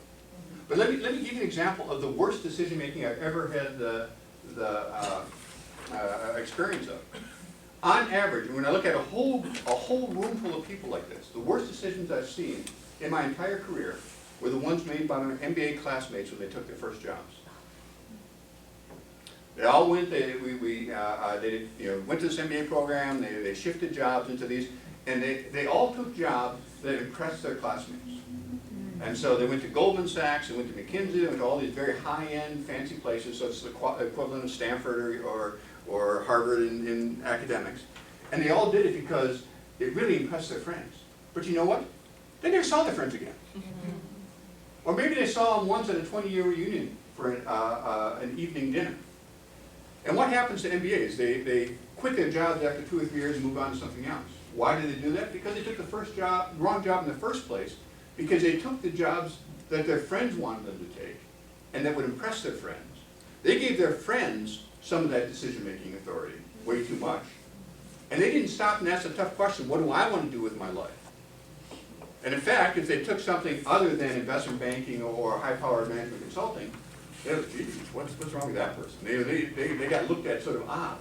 But let me give you an example of the worst decision making I've ever had the experience of. On average, when I look at a whole room full of people like this, the worst decisions I've seen in my entire career were the ones made by my MBA classmates when they took their first jobs. They all went. They went to this MBA program. They shifted jobs into these, and they all took jobs that impressed their classmates. And so they went to Goldman Sachs, they went to McKinsey, they went to all these very high-end, fancy places, so it's the equivalent of Stanford or Harvard in academics. And they all did it because it really impressed their friends. But you know what? They never saw their friends again. Or maybe they saw them once at a 20-year reunion for an evening dinner. And what happens to MBAs? They quit their jobs after 2 or 3 years and move on to something else. Why did they do that? Because they took the wrong job in the first place, because they took the jobs that their friends wanted them to take and that would impress their friends. They gave their friends some of that decision-making authority, way too much. And they didn't stop and ask a tough question, what do I want to do with my life? And in fact, if they took something other than investment banking or high-powered management consulting, they were, geez, what's wrong with that person? They got looked at sort of odd.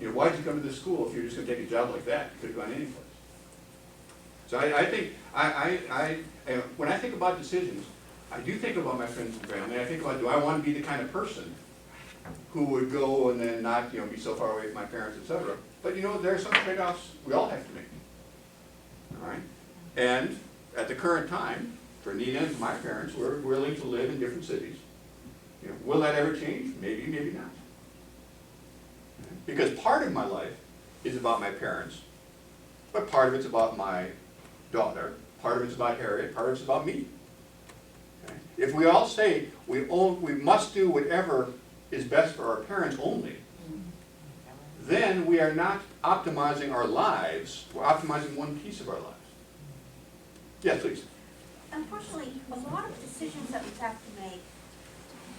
Why'd you come to this school if you're just going to take a job like that? You could have gone any place. So I think, when I think about decisions, I do think about my friends and family. I think about, do I want to be the kind of person who would go and then not, be so far away from my parents, etc. But there are some trade-offs we all have to make. All right? And at the current time, for Nina and for my parents, we're willing to live in different cities. Will that ever change? Maybe, maybe not. Because part of my life is about my parents, but part of it's about my daughter, part of it's about Harriet, part of it's about me. Okay? If we all say we must do whatever is best for our parents only, then we are not optimizing our lives, we're optimizing one piece of our lives. Yes, please. Unfortunately, a lot of decisions that we have to make,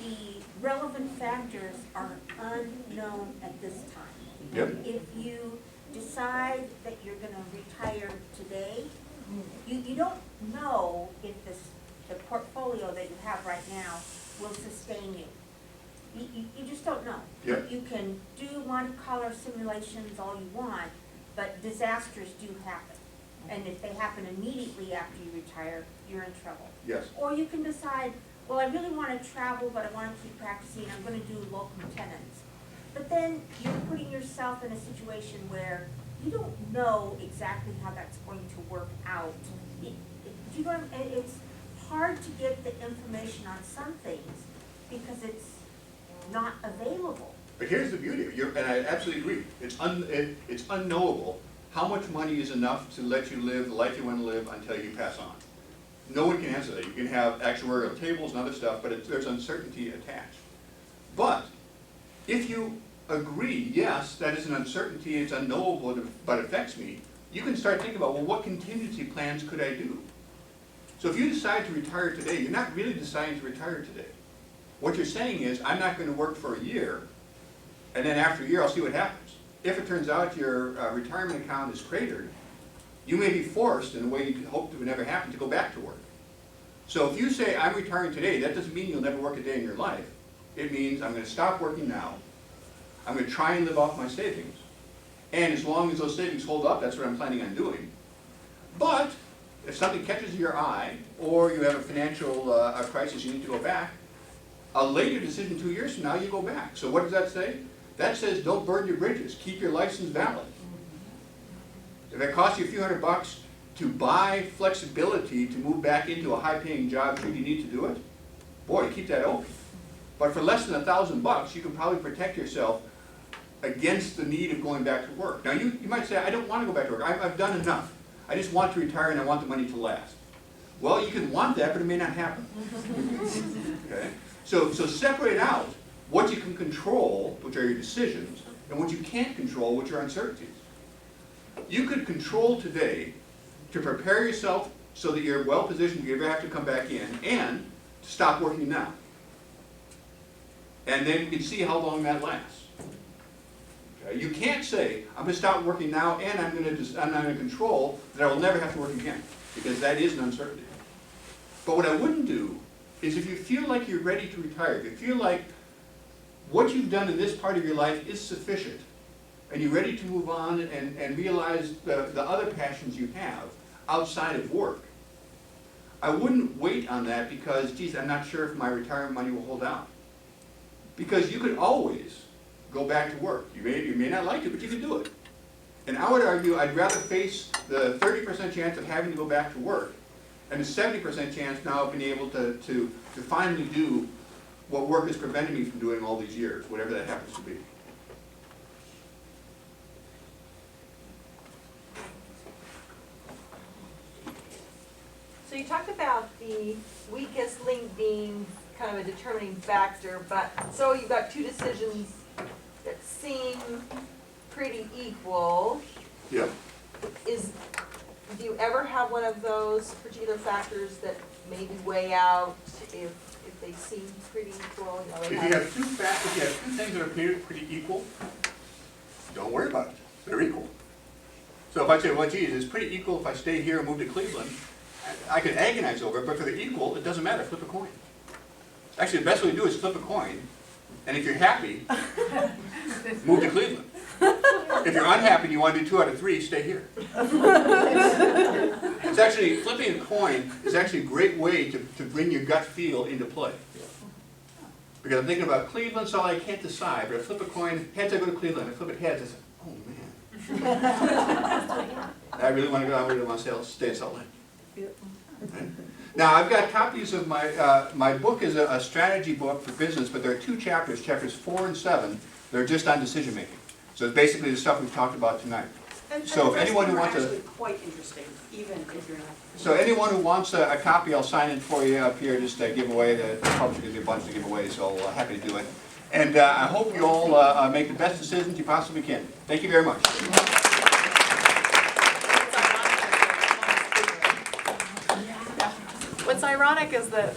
the relevant factors are unknown at this time. Yep. If you decide that you're gonna retire today, you don't know if the portfolio that you have right now will sustain you. You just don't know. Yep. You can do Monte Carlo simulations all you want, but disasters do happen. And if they happen immediately after you retire, you're in trouble. Yes. Or you can decide, well, I really want to travel, but I want to keep practicing, I'm going to do locum tenens. But then you're putting yourself in a situation where you don't know exactly how that's going to work out. It's hard to get the information on some things because it's not available. But here's the beauty, and I absolutely agree, it's unknowable how much money is enough to let you live the life you want to live until you pass on. No one can answer that. You can have actuarial tables and other stuff, but there's uncertainty attached. But if you agree, yes, that is an uncertainty, it's unknowable, but it affects me, you can start thinking about, well, what contingency plans could I do? So if you decide to retire today, you're not really deciding to retire today. What you're saying is, I'm not going to work for a year, and then after a year, I'll see what happens. If it turns out your retirement account is cratered, you may be forced, in a way you hoped it would never happen, to go back to work. So if you say, I'm retiring today, that doesn't mean you'll never work a day in your life. It means I'm going to stop working now. I'm going to try and live off my savings. And as long as those savings hold up, that's what I'm planning on doing. But if something catches your eye, or you have a financial crisis, you need to go back, a later decision 2 years from now, you go back. So what does that say? That says don't burn your bridges. Keep your license valid. If it costs you a few $100 to buy flexibility to move back into a high-paying job should you need to do it, boy, keep that open. But for less than $1,000, you can probably protect yourself against the need of going back to work. Now, you might say, I don't want to go back to work. I've done enough. I just want to retire and I want the money to last. Well, you can want that, but it may not happen. Okay? So separate out what you can control, which are your decisions, and what you can't control, which are uncertainties. You could control today to prepare yourself so that you're well positioned if you ever have to come back in, and to stop working now. And then you can see how long that lasts. Okay? You can't say, I'm going to stop working now and I'm going to control that I will never have to work again, because that is an uncertainty. But what I wouldn't do is, if you feel like you're ready to retire, if you feel like what you've done in this part of your life is sufficient, and you're ready to move on and realize the other passions you have outside of work, I wouldn't wait on that because, geez, I'm not sure if my retirement money will hold out. Because you could always go back to work. You may not like it, but you can do it. And I would argue I'd rather face the 30% chance of having to go back to work and the 70% chance now of being able to finally do what work has prevented me from doing all these years, whatever that happens to be. So you talked about the weakest link being kind of a determining factor, but so you've got two decisions that seem pretty equal. Yeah. Do you ever have one of those particular factors that maybe weigh out if they seem pretty equal? You know, If you have two factors, you have two things that are pretty equal, don't worry about it. They're equal. So if I say, well, geez, it's pretty equal if I stay here and move to Cleveland, I could agonize over it, but for the equal, it doesn't matter. Flip a coin. Actually, the best way to do it is flip a coin, and if you're happy, move to Cleveland. If you're unhappy and you want to do 2 out of 3, stay here. It's actually, flipping a coin is actually a great way to bring your gut feel into play. Because I'm thinking about Cleveland, so I can't decide, but I flip a coin, heads I go to Cleveland, I flip it heads, I say, oh man. I really want to go, I really want to stay in Salt Lake. Okay. Now, I've got copies of my book is a strategy book for business, but there are 2 chapters, chapters 4 and 7, they're just on decision making. So it's basically the stuff we've talked about tonight. So if anyone who wants actually quite interesting, even if you're not. So anyone who wants a copy, I'll sign it for you up here, just to give away. The publisher gives you a bunch to give away, so happy to do it. And I hope you all make the best decisions you possibly can. Thank you very much. What's ironic is that